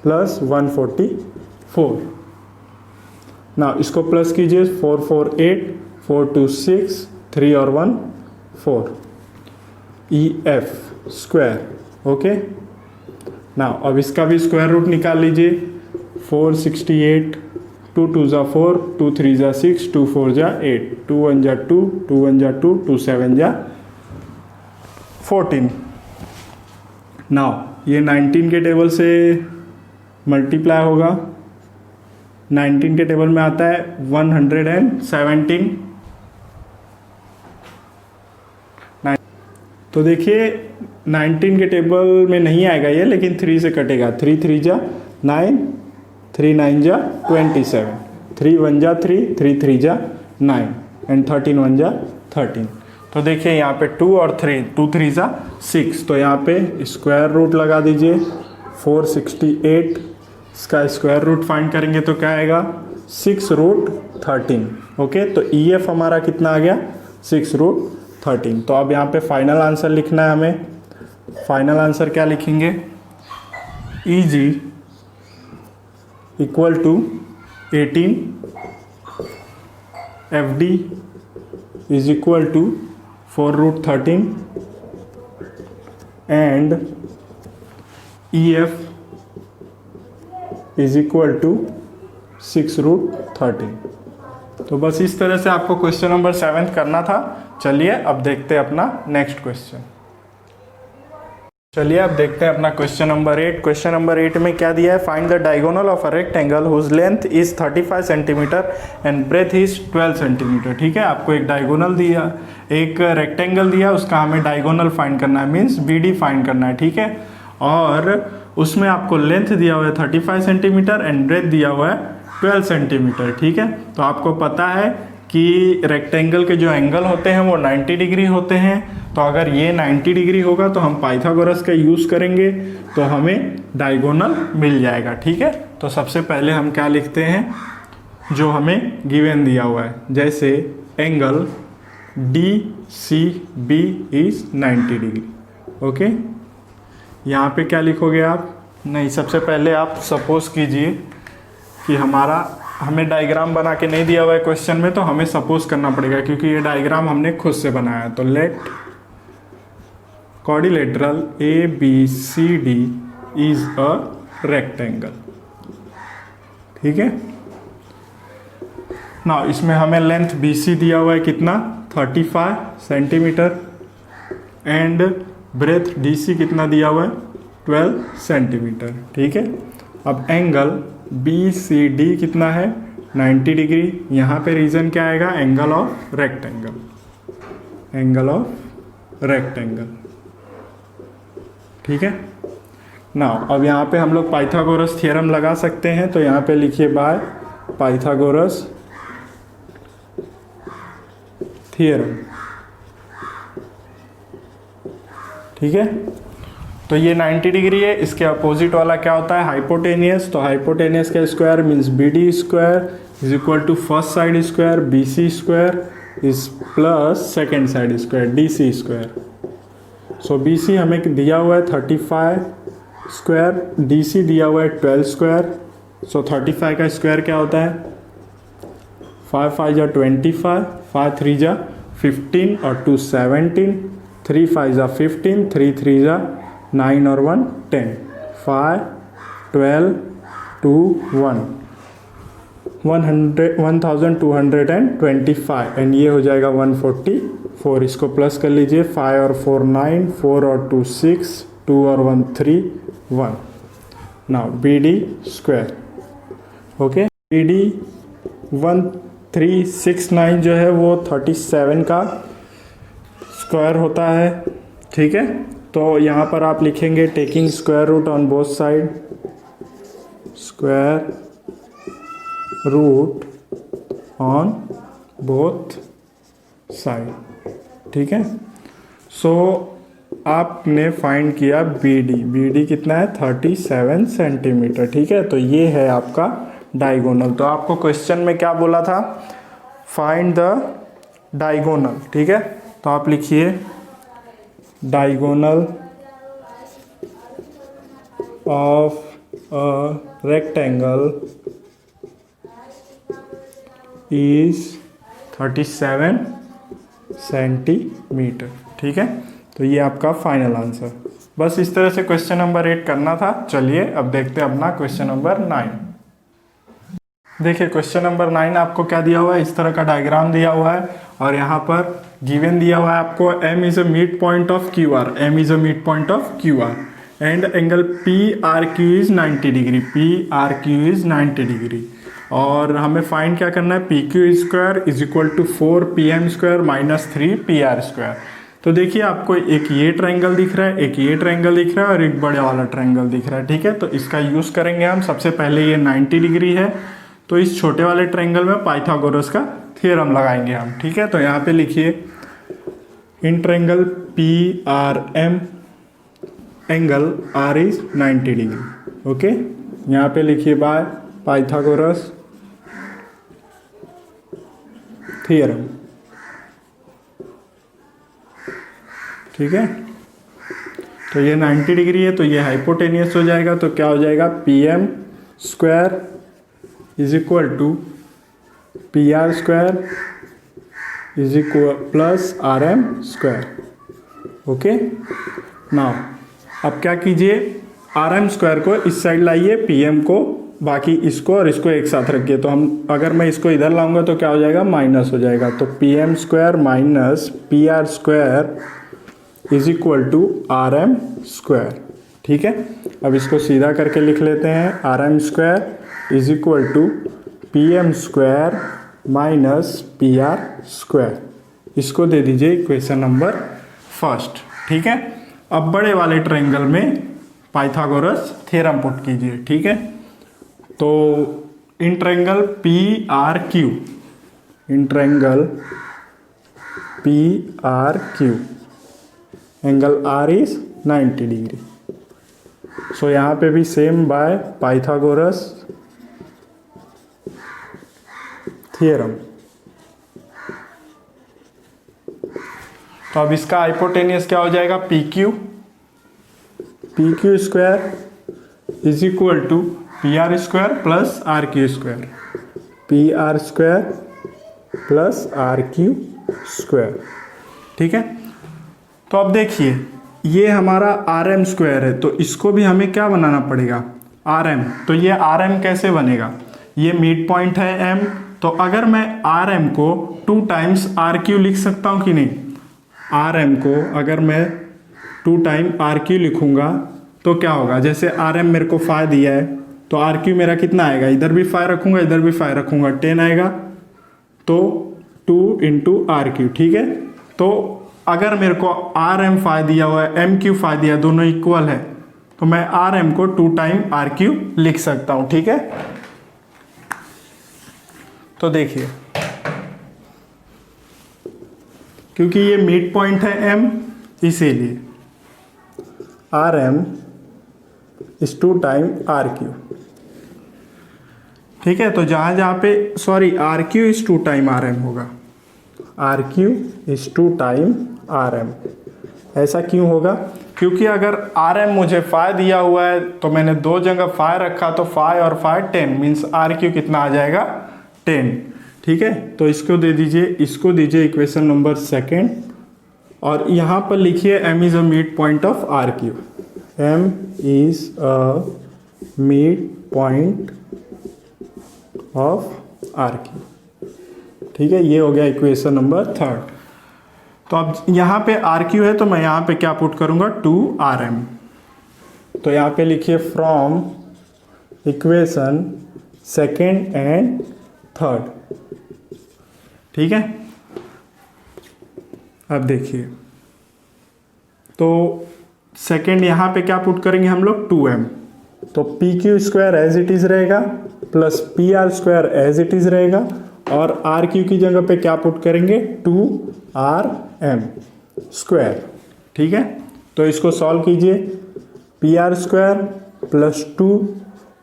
[SPEAKER 1] प्लस 144। ना इसको प्लस कीजिए, 4 4 8 4 2 6 3 और 1 4 ई एफ स्क्वायर। ओके ना, अब इसका भी स्क्वायर रूट निकाल लीजिए। 468, 2 2 जा 4, 2 3 जा 6, 2 4 जा 8, 2 1 जा 2, 2 1 जा 2, 2 7 जा 14। नाउ ये 19 के टेबल से मल्टीप्लाई होगा। 19 के टेबल में आता है 117। तो देखिए 19 के टेबल में नहीं आएगा ये, लेकिन 3 से कटेगा। 3 3 जा 9, 3 9 जा 27, 3 1 जा 3, 3 3 जा 9 एंड 13 1 जा 13। तो देखिए यहाँ पे 2 और 3, 2 3 जा 6, तो यहाँ पे स्क्वायर रूट लगा दीजिए। 468, इसका स्क्वायर रूट फाइंड करेंगे तो क्या आएगा, 6 रूट 13। ओके, तो ई एफ हमारा कितना आ गया, 6 रूट 13। तो अब यहाँ पे फाइनल आंसर लिखना है हमें। फाइनल आंसर क्या लिखेंगे, E G equal to 18, F D is equal to 4 root 13 and E F is equal to 6 root 13। तो बस इस तरह से आपको क्वेश्चन नंबर 7 करना था। चलिए अब देखते हैं अपना नेक्स्ट क्वेश्चन। चलिए अब देखते हैं अपना क्वेश्चन नंबर 8। क्वेश्चन नंबर 8 में क्या दिया है, find the diagonal of a rectangle whose length is 35 centimetre and breadth is 12 centimetre. ठीक है, आपको एक डायगोनल दिया, एक रेक्टेंगल दिया, उसका हमें डायगोनल फाइंड करना है, मीन्स बी डी फाइंड करना है। ठीक है, और उसमें आपको लेंथ दिया हुआ है 35 सेंटीमीटर एंड ब्रेथ दिया हुआ है 12 सेंटीमीटर। ठीक है, तो आपको पता है कि रेक्टेंगल के जो एंगल होते हैं वो 90 डिग्री होते हैं। तो अगर ये 90 डिग्री होगा तो हम पाइथागोरस का यूज़ करेंगे तो हमें डायगोनल मिल जाएगा। ठीक है, तो सबसे पहले हम क्या लिखते हैं, जो हमें गिवन दिया हुआ है, जैसे angle D C B is 90 degree. Okay, यहाँ पे क्या लिखोगे आप, नहीं सबसे पहले आप सपोज कीजिए कि हमें डायग्राम बना के नहीं दिया हुआ है क्वेश्चन में, तो हमें सपोज करना पड़ेगा क्योंकि ये डायग्राम हमने खुद से बनाया है। तो let quadrilateral A B C D is a rectangle. ठीक है ना, इसमें हमें लेंथ बी सी दिया हुआ है कितना, 35 centimetre and breadth D C कितना दिया हुआ है, 12 सेंटीमीटर। ठीक है, अब एंगल बी सी डी कितना है, 90 डिग्री। यहाँ पे रीजन क्या आएगा, angle of rectangle, angle of rectangle. ठीक है ना, अब यहाँ पे हम लोग पाइथागोरस थ्योरम लगा सकते हैं। तो यहाँ पे लिखिए बाय पाइथागोरस थ्योरम। ठीक है, तो ये 90 डिग्री है, इसके अपोजिट वाला क्या होता है, हाइपोटेनियस। तो हाइपोटेनियस का square means B D square is equal to first side square B C square is plus second side square D C square. So B C हमें दिया हुआ है 35 स्क्वायर, डी सी दिया हुआ है 12 स्क्वायर। सो 35 का स्क्वायर क्या होता है, 5 5 जा 25, 5 3 जा 15 और 2 17, 3 5 जा 15, 3 3 जा 9 और 1 10, 5 12 2 1 1225 एंड ये हो जाएगा 144। इसको प्लस कर लीजिए, 5 और 4 9, 4 और 2 6, 2 और 1 3 1। Now B D square. Okay, B D 1369 जो है वो 37 का स्क्वायर होता है, ठीक है। तो यहाँ पर आप लिखेंगे taking square root on both side, square root on both side, ठीक है। सो आपने फाइंड किया बी डी कितना है 37 सेंटीमीटर, ठीक है। तो ये है आपका डायगोनल। तो आपको क्वेश्चन में क्या बोला था, फाइंड द डायगोनल, ठीक है। तो आप लिखिए diagonal of a rectangle is 37 centimetre, ठीक है। तो ये आपका फाइनल आंसर। बस इस तरह से क्वेश्चन नंबर 8 करना था। चलिए अब देखते हैं अपना क्वेश्चन नंबर 9। देखिए क्वेश्चन नंबर 9 आपको क्या दिया हुआ है, इस तरह का डायग्राम दिया हुआ है और यहाँ पर गिवन दिया हुआ है आपको M is a mid point of QR, M is a mid point of QR and angle PRQ is 90 degree, PRQ is 90 degree. और हमें फाइंड क्या करना है, PQ square is equal to 4PM square minus 3PR square. तो देखिए आपको एक ये ट्रायंगल दिख रहा है, एक ये ट्रायंगल दिख रहा है और एक बड़े वाला ट्रायंगल दिख रहा है, ठीक है। तो इसका यूज़ करेंगे हम। सबसे पहले ये 90 डिग्री है तो इस छोटे वाले ट्रायंगल में पाइथागोरस का थ्योरम लगाएंगे हम, ठीक है। तो यहाँ पे लिखिए in triangle PRM angle R is 90 degree, okay. यहाँ पे लिखिए बाय पाइथागोरस थ्योरम, ठीक है। तो ये 90 डिग्री है तो ये हाइपोटेनियस हो जाएगा। तो क्या हो जाएगा, PM square is equal to PR square is equal plus RM square, okay. Now अब क्या कीजिए, RM स्क्वायर को इस साइड लाइए, PM को, बाकी इसको और इसको एक साथ रखिए। तो हम अगर मैं इसको इधर लाऊंगा तो क्या हो जाएगा, माइनस हो जाएगा। तो PM square minus PR square is equal to RM square, ठीक है। अब इसको सीधा करके लिख लेते हैं, RM square is equal to PM square minus PR square. इसको दे दीजिए इक्वेशन नंबर फर्स्ट, ठीक है। अब बड़े वाले ट्रायंगल में पाइथागोरस थ्योरम पुट कीजिए, ठीक है। तो in triangle PRQ, in triangle PRQ angle R is 90 degree. So यहाँ पे भी सेम बाय पाइथागोरस थ्योरम। तो अब इसका हाइपोटेनियस क्या हो जाएगा, PQ square is equal to PR square plus RQ square, PR square plus RQ square, ठीक है। तो अब देखिए ये हमारा RM स्क्वायर है तो इसको भी हमें क्या बनाना पड़ेगा, RM। तो ये RM कैसे बनेगा, ये मिड पॉइंट है M। तो अगर मैं RM को 2 टाइम्स RQ लिख सकता हूँ कि नहीं, RM को अगर मैं 2 टाइम RQ लिखूंगा तो क्या होगा, जैसे RM मेरे को 5 दिया है तो RQ मेरा कितना आएगा, इधर भी 5 रखूंगा इधर भी 5 रखूंगा, 10 आएगा। तो 2 इंटू RQ, ठीक है। तो अगर मेरे को RM 5 दिया हुआ है, MQ 5 दिया, दोनों इक्वल है तो मैं RM को 2 टाइम RQ लिख सकता हूं, ठीक है। तो देखिए क्योंकि ये मिड पॉइंट है M, इसीलिए RM इज 2 टाइम RQ, ठीक है। तो जहां जहां पे sorry RQ is 2 time RM होगा, RQ इज 2 टाइम RM। ऐसा क्यों होगा, क्योंकि अगर RM मुझे 5 दिया हुआ है तो मैंने 2 जगह 5 रखा तो 5 और 5 10 मीन्स RQ कितना आ जाएगा 10, ठीक है। तो इसको दे दीजिए, इसको दीजिए इक्वेशन नंबर 2 और यहाँ पर लिखिए M is a mid point of RQ, M is a mid point of RQ, ठीक है। ये हो गया इक्वेशन नंबर 3। तो अब यहाँ पे RQ है तो मैं यहाँ पे क्या पुट करूँगा 2RM। तो यहाँ पे लिखिए फ्रॉम इक्वेशन 2 एंड थर्ड। ठीक है, अब देखिए, तो सेकेंड यहाँ पे क्या पुट करेंगे हम लोग 2m, तो P Q square as it is रहेगा plus P R square as it is रहेगा, और आर क्यू की जगह पे क्या पुट करेंगे 2rm स्क्वायर। ठीक है, तो इसको सॉल्व कीजिए, P R square plus 2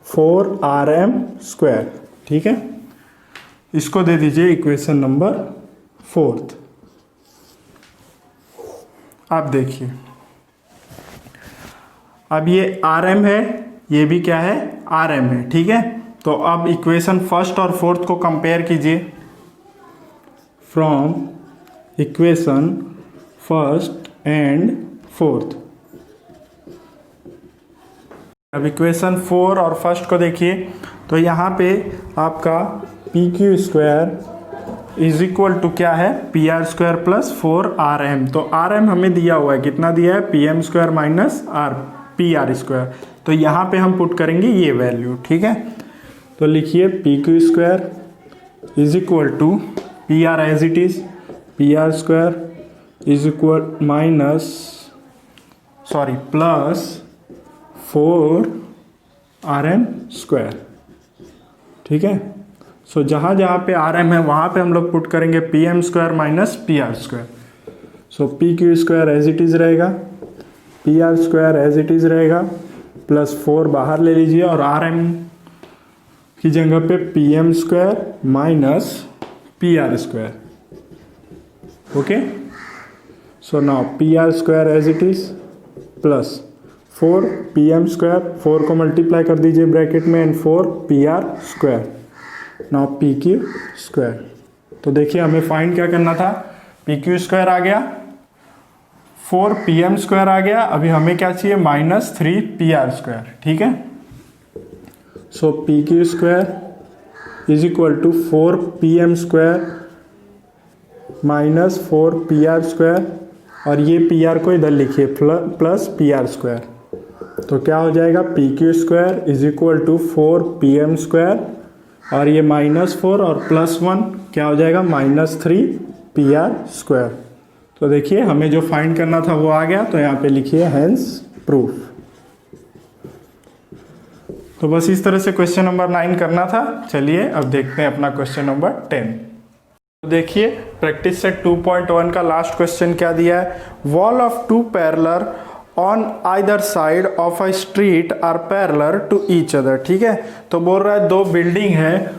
[SPEAKER 1] 4rm square. ठीक है, इसको दे दीजिए इक्वेशन नंबर 4। अब देखिए, अब ये Rm है, ये भी क्या है Rm है। ठीक है, तो अब इक्वेशन फर्स्ट और फोर्थ को कंपेयर कीजिए, from equation first and fourth. अब इक्वेशन 4 और फर्स्ट को देखिए, तो यहाँ पे आपका P Q square is equal to क्या है P R square plus 4rm। तो rm हमें दिया हुआ है, कितना दिया है pm square minus P R square, तो यहाँ पे हम पुट करेंगे ये वैल्यू। ठीक है, तो लिखिए P Q square is equal to P R as it is, P R square is equal minus plus 4rm square. ठीक है, सो जहाँ जहाँ पे rm है वहाँ पे हम लोग पुट करेंगे pm square minus P R square. So P Q square as it is रहेगा, P R square as it is रहेगा, प्लस 4 बाहर ले लीजिए और rm की जगह पे pm square minus P R square. Okay, so now P R square as it is plus 4 pm square, 4 को मल्टीप्लाई कर दीजिए ब्रैकेट में, and 4 P R square, now P Q square. तो देखिए हमें फाइंड क्या करना था, पी क्यू स्क्वायर आ गया, 4 pm स्क्वायर आ गया, अभी हमें क्या चाहिए माइनस 3 पी आर स्क्वायर। ठीक है, so P Q square is equal to 4 pm square minus 4 P R square, और ये पी आर को इधर लिखिए प्लस पी आर स्क्वायर, तो क्या हो जाएगा P Q square is equal to 4 pm square, और ये -4 और +1 क्या हो जाएगा -3 पी आर स्क्वायर। तो देखिए हमें जो फाइंड करना था वो आ गया, तो यहाँ पे लिखिए हेंस प्रूफ। तो बस इस तरह से क्वेश्चन नंबर 9 करना था। चलिए अब देखते हैं अपना क्वेश्चन नंबर 10। तो देखिए प्रैक्टिस सेट 2.1 का लास्ट क्वेश्चन क्या दिया है, wall of 2 parallel on either side of a street are parallel to each other. ठीक है, तो बोल रहा है दो बिल्डिंग है,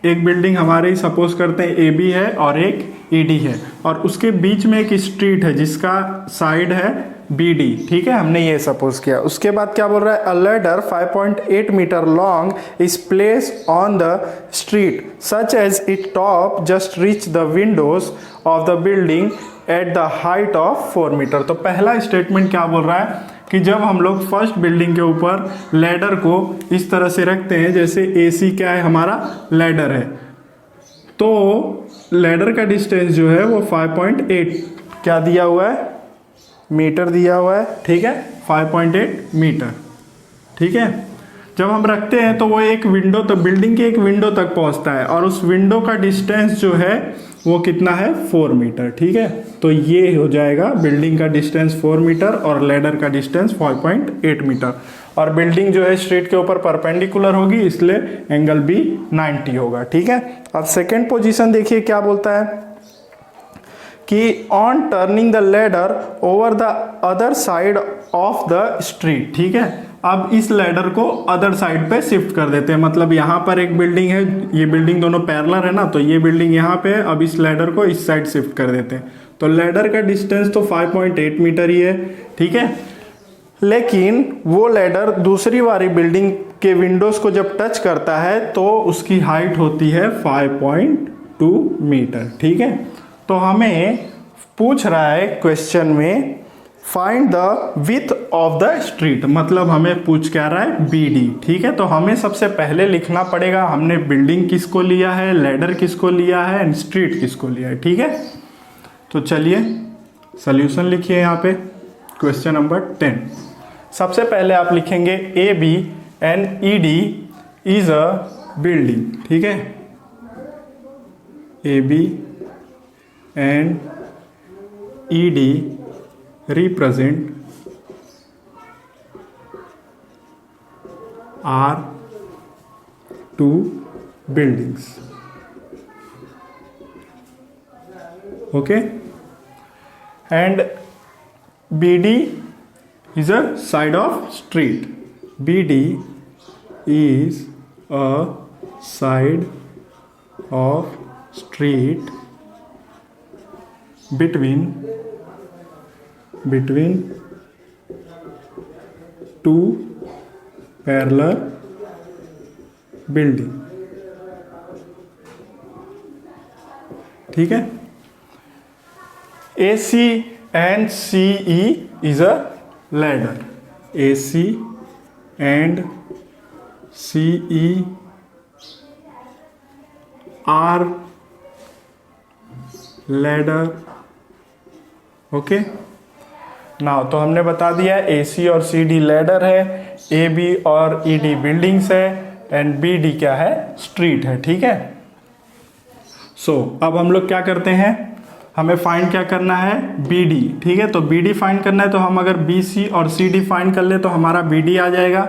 [SPEAKER 1] एक बिल्डिंग हमारी सपोज करते हैं ए बी है और एक ई डी है, और उसके बीच में एक स्ट्रीट है जिसका साइड है बी डी। ठीक है, हमने ये सपोज किया। उसके बाद क्या बोल रहा है, a ladder 5.8 meter long is place on the street such as it top just reach the windows of the building at the height of 4 meter. तो पहला स्टेटमेंट क्या बोल रहा है कि जब हम लोग फर्स्ट बिल्डिंग के ऊपर लैडर को इस तरह से रखते हैं, जैसे AC क्या है हमारा लैडर है, तो लैडर का डिस्टेंस जो है वो 5.8 क्या दिया हुआ है मीटर दिया हुआ है। ठीक है, 5.8 मीटर। ठीक है, जब हम रखते हैं तो वो एक विंडो तक, बिल्डिंग के एक विंडो तक पहुंचता है, और उस विंडो का डिस्टेंस जो है वो कितना है 4 मीटर। ठीक है, तो ये हो जाएगा बिल्डिंग का डिस्टेंस 4 मीटर और लैडर का डिस्टेंस 5.8 मीटर, और बिल्डिंग जो है स्ट्रीट के ऊपर परपेंडिकुलर होगी, इसलिए एंगल भी 90 होगा। ठीक है, अब सेकेंड पोजीशन देखिए क्या बोलता है कि on turning the ladder over the other side of the street. ठीक है, अब इस लैडर को अदर साइड पे शिफ्ट कर देते हैं, मतलब यहाँ पर एक बिल्डिंग है, ये बिल्डिंग दोनों पैरेलल है ना, तो ये बिल्डिंग यहाँ पे है, अब इस लैडर को इस साइड शिफ्ट कर देते हैं। तो लैडर का डिस्टेंस तो 5.8 मीटर ही है। ठीक है, लेकिन वो लैडर दूसरी वाली बिल्डिंग के विंडोज को जब टच करता है तो उसकी हाइट होती है 5.2 मीटर। ठीक है, तो हमें पूछ रहा है क्वेश्चन में find the width of the street, मतलब हमें पूछ क्या रहा है BD। ठीक है, तो हमें सबसे पहले लिखना पड़ेगा हमने बिल्डिंग किसको लिया है, लैडर किसको लिया है, एंड स्ट्रीट किसको लिया है। ठीक है, तो चलिए सॉल्यूशन लिखिए यहाँ पे क्वेश्चन नंबर 10। सबसे पहले आप लिखेंगे AB and ED is a building. ठीक है, AB and ED represent are two buildings. Okay, and BD is a side of street. BD is a side of street between two parallel building. ठीक है. AC and CE is a ladder. AC and CE are ladder. Okay. Now तो हमने बता दिया AC और CD ladder है, AB और ED buildings है, एंड BD क्या है, स्ट्रीट है. ठीक है. सो अब हम लोग क्या करते हैं, हमें फाइंड क्या करना है, BD. ठीक है. तो BD फाइंड करना है, तो हम अगर BC और CD फाइंड कर ले तो हमारा BD आ जाएगा.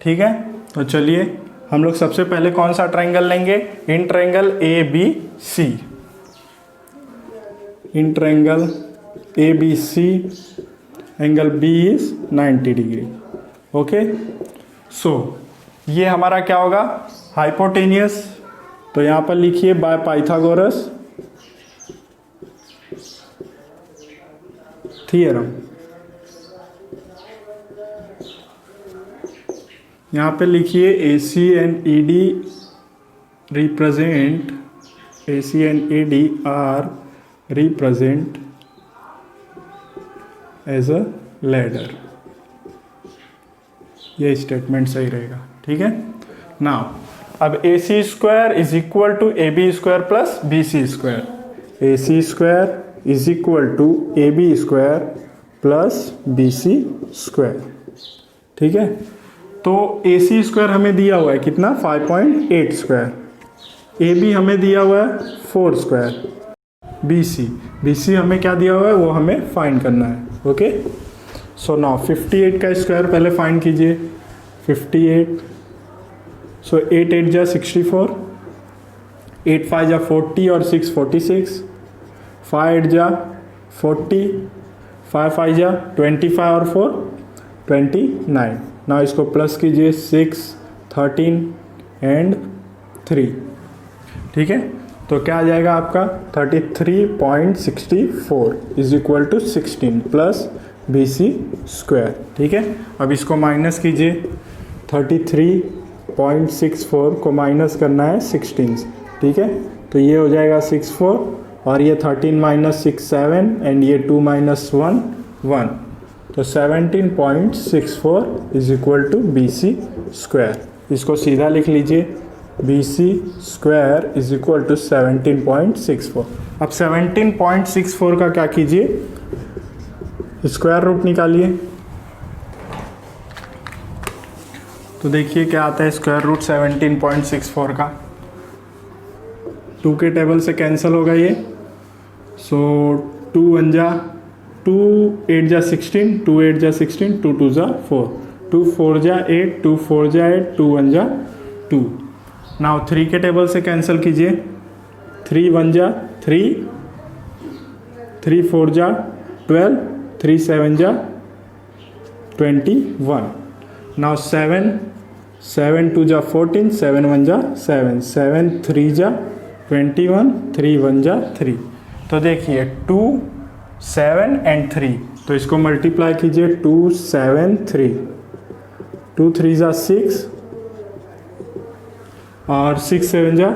[SPEAKER 1] ठीक है. तो चलिए हम लोग सबसे पहले कौन सा ट्रायंगल लेंगे, in triangle ABC. In triangle ABC angle B is 90 degree. Okay. So ये हमारा क्या होगा, हाइपोटेनियस. तो यहां पर लिखिए बाय पाइथागोरस थियरम. यहां पे लिखिए AC and ED represent, AC and ED are represent as a ladder. ये स्टेटमेंट सही रहेगा. ठीक है. नाउ अब AC square is equal to AB square plus BC square. AC square is equal to AB square plus BC square. ठीक है. तो AC square हमें दिया हुआ है कितना, 5.8 स्क्वायर. AB हमें दिया हुआ है 4 स्क्वायर. BC हमें क्या दिया हुआ है, वो हमें फाइंड करना है. ओके. सो नाउ 58 का स्क्वायर पहले फाइंड कीजिए. 58. सो 8 8 जा 64, 8 5 जा 40 और 6 46, 5 8 जा 40, 5 5 जा 25 और 4 29. ना इसको प्लस कीजिए, 6 13 एंड 3. ठीक है. तो क्या आ जाएगा आपका, 33.64 is equal to 16 plus BC square. ठीक है. अब इसको माइनस कीजिए, 33.64 को माइनस करना है 16. ठीक है. तो ये हो जाएगा 64 और ये 13 माइनस 6 7 एंड ये 2 माइनस 1 1. तो 17.64 is equal to BC square. इसको सीधा लिख लीजिए, BC square is equal to 17.64. अब 17.64 का क्या कीजिए, स्क्वायर रूट निकालिए. तो देखिए क्या आता है स्क्वायर रूट 17.64 का. 2 के टेबल से कैंसिल होगा ये. सो 2 1 जा 2, 8 जा 16, 2 8 जा 16, 2 2 जा 4, 2 4 जा 8, 2 4 जा 8, 2 1 जा 2. नाउ 3 के टेबल से कैंसिल कीजिए. 3 1 जा 3, 3 4 जा 12, 3 7 जा 21. नाउ 7 7 2 जा 14, 7 1 जा 7, 7 3 जा 21, 3 1 जा 3. तो देखिए 2 7 एंड 3, तो इसको मल्टीप्लाई कीजिए. 2 7 3, 2 3 जा 6 और 6 7 जा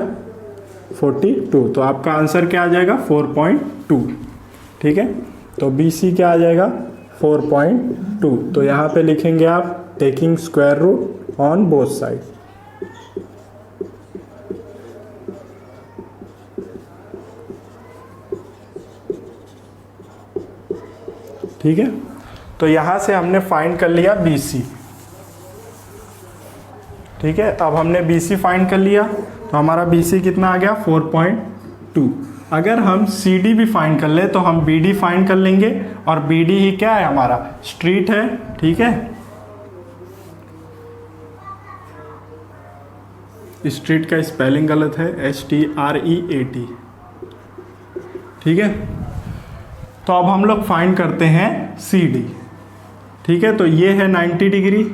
[SPEAKER 1] 42. तो आपका आंसर क्या आ जाएगा, 4.2. ठीक है. तो BC क्या आ जाएगा, 4.2. तो यहाँ पे लिखेंगे आप taking square root on both side. ठीक है. तो यहाँ से हमने फाइंड कर लिया BC. ठीक है. अब हमने BC फाइंड कर लिया, तो हमारा BC कितना आ गया, 2। अगर हम सी डी भी फाइंड कर ले तो हम बी डी फाइंड कर लेंगे, और बी डी ही क्या है हमारा स्ट्रीट है, ठीक है। स्ट्रीट का स्पेलिंग गलत है, STREAT, ठीक है। तो अब हम लोग फाइंड करते हैं सी डी, ठीक है। तो ये है 90 डिग्री,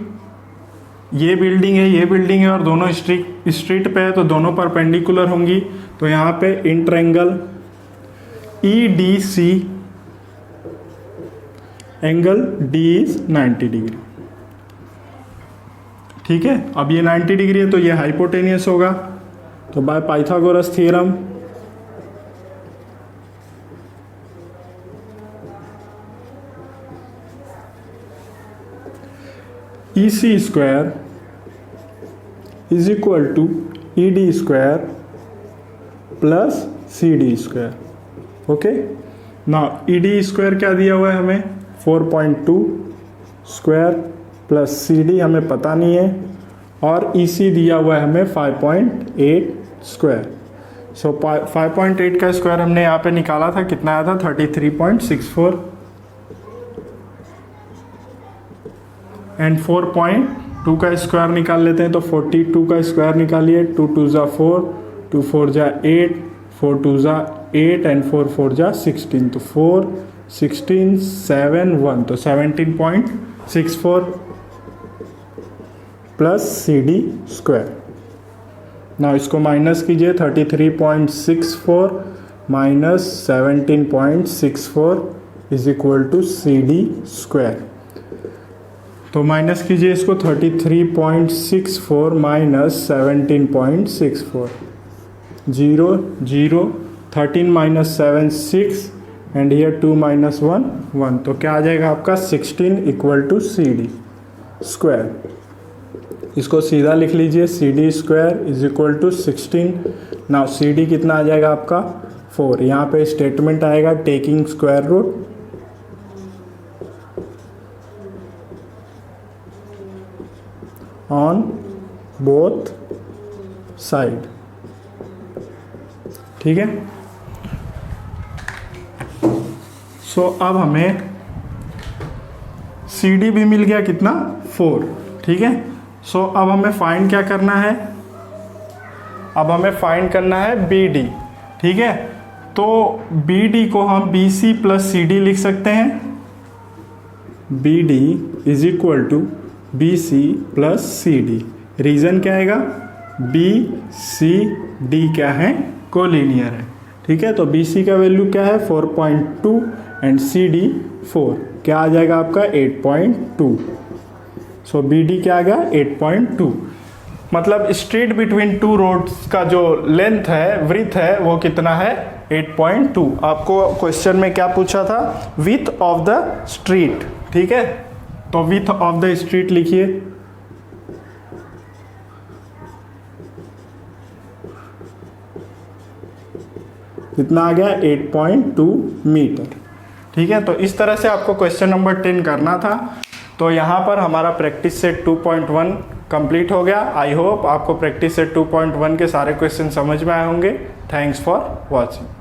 [SPEAKER 1] ये बिल्डिंग है, ये बिल्डिंग है, और दोनों स्ट्रीट पे है तो दोनों परपेंडिकुलर होंगी। तो यहाँ पे in triangle EDC angle D is 90 degree, ठीक है। अब ये 90 डिग्री है तो ये हाइपोटेनियस होगा। तो by Pythagoras theorem EC square is equal to ED square plus CD square, okay ना। ED स्क्वायर क्या दिया हुआ है हमें 4.2 स्क्वायर प्लस CD हमें पता नहीं है, और EC दिया हुआ है हमें 5.8 स्क्वायर। सो 5.8 का स्क्वायर हमने यहाँ पे निकाला था, कितना आया था 33.64, एंड 4.2 का स्क्वायर निकाल लेते हैं तो 42 का स्क्वायर निकालिए। 2 2 ज़ा 4, 2 4 ज़ा 8, 4 2 ज़ा 8 एंड 4 4 ज़ा 16, तो 4 16 7 1, तो 17.64 प्लस CD स्क्वायर। ना इसको माइनस कीजिए, 33.64 minus 17.64 is equal to CD square. तो माइनस कीजिए इसको, 33.64 minus 17.64, 0 0, 13 minus 7 6, and here 2 minus 1 1, तो क्या आ जाएगा आपका 16 इक्वल टू CD स्क्वायर। इसको सीधा लिख लीजिए, CD square is equal to 16। Now CD कितना आ जाएगा आपका 4। यहाँ पे स्टेटमेंट आएगा taking square root on both side, ठीक है। सो अब हमें CD भी मिल गया, कितना 4, ठीक है। सो अब हमें फाइंड क्या करना है, अब हमें फाइंड करना है BD, ठीक है। तो BD को हम BC प्लस CD लिख सकते हैं। BD is equal to BC plus CD। Reason क्या आएगा, BCD क्या है, कोलिनियर है, ठीक है। तो BC का वैल्यू क्या है 4.2 एंड CD 4, क्या आ जाएगा आपका 8.2। सो BD क्या आ गया 8.2। मतलब स्ट्रीट बिटवीन टू रोड्स का जो लेंथ है, विड्थ है, वो कितना है 8.2। आपको क्वेश्चन में क्या पूछा था, विड्थ ऑफ द स्ट्रीट, ठीक है। तो विड्थ ऑफ द स्ट्रीट लिखिए, कितना आ गया 8.2 मीटर, ठीक है। तो इस तरह से आपको क्वेश्चन नंबर 10 करना था। तो यहाँ पर हमारा प्रैक्टिस सेट 2.1 कंप्लीट हो गया। आई होप आपको प्रैक्टिस सेट 2.1 के सारे क्वेश्चन समझ में आए होंगे। Thanks for watching.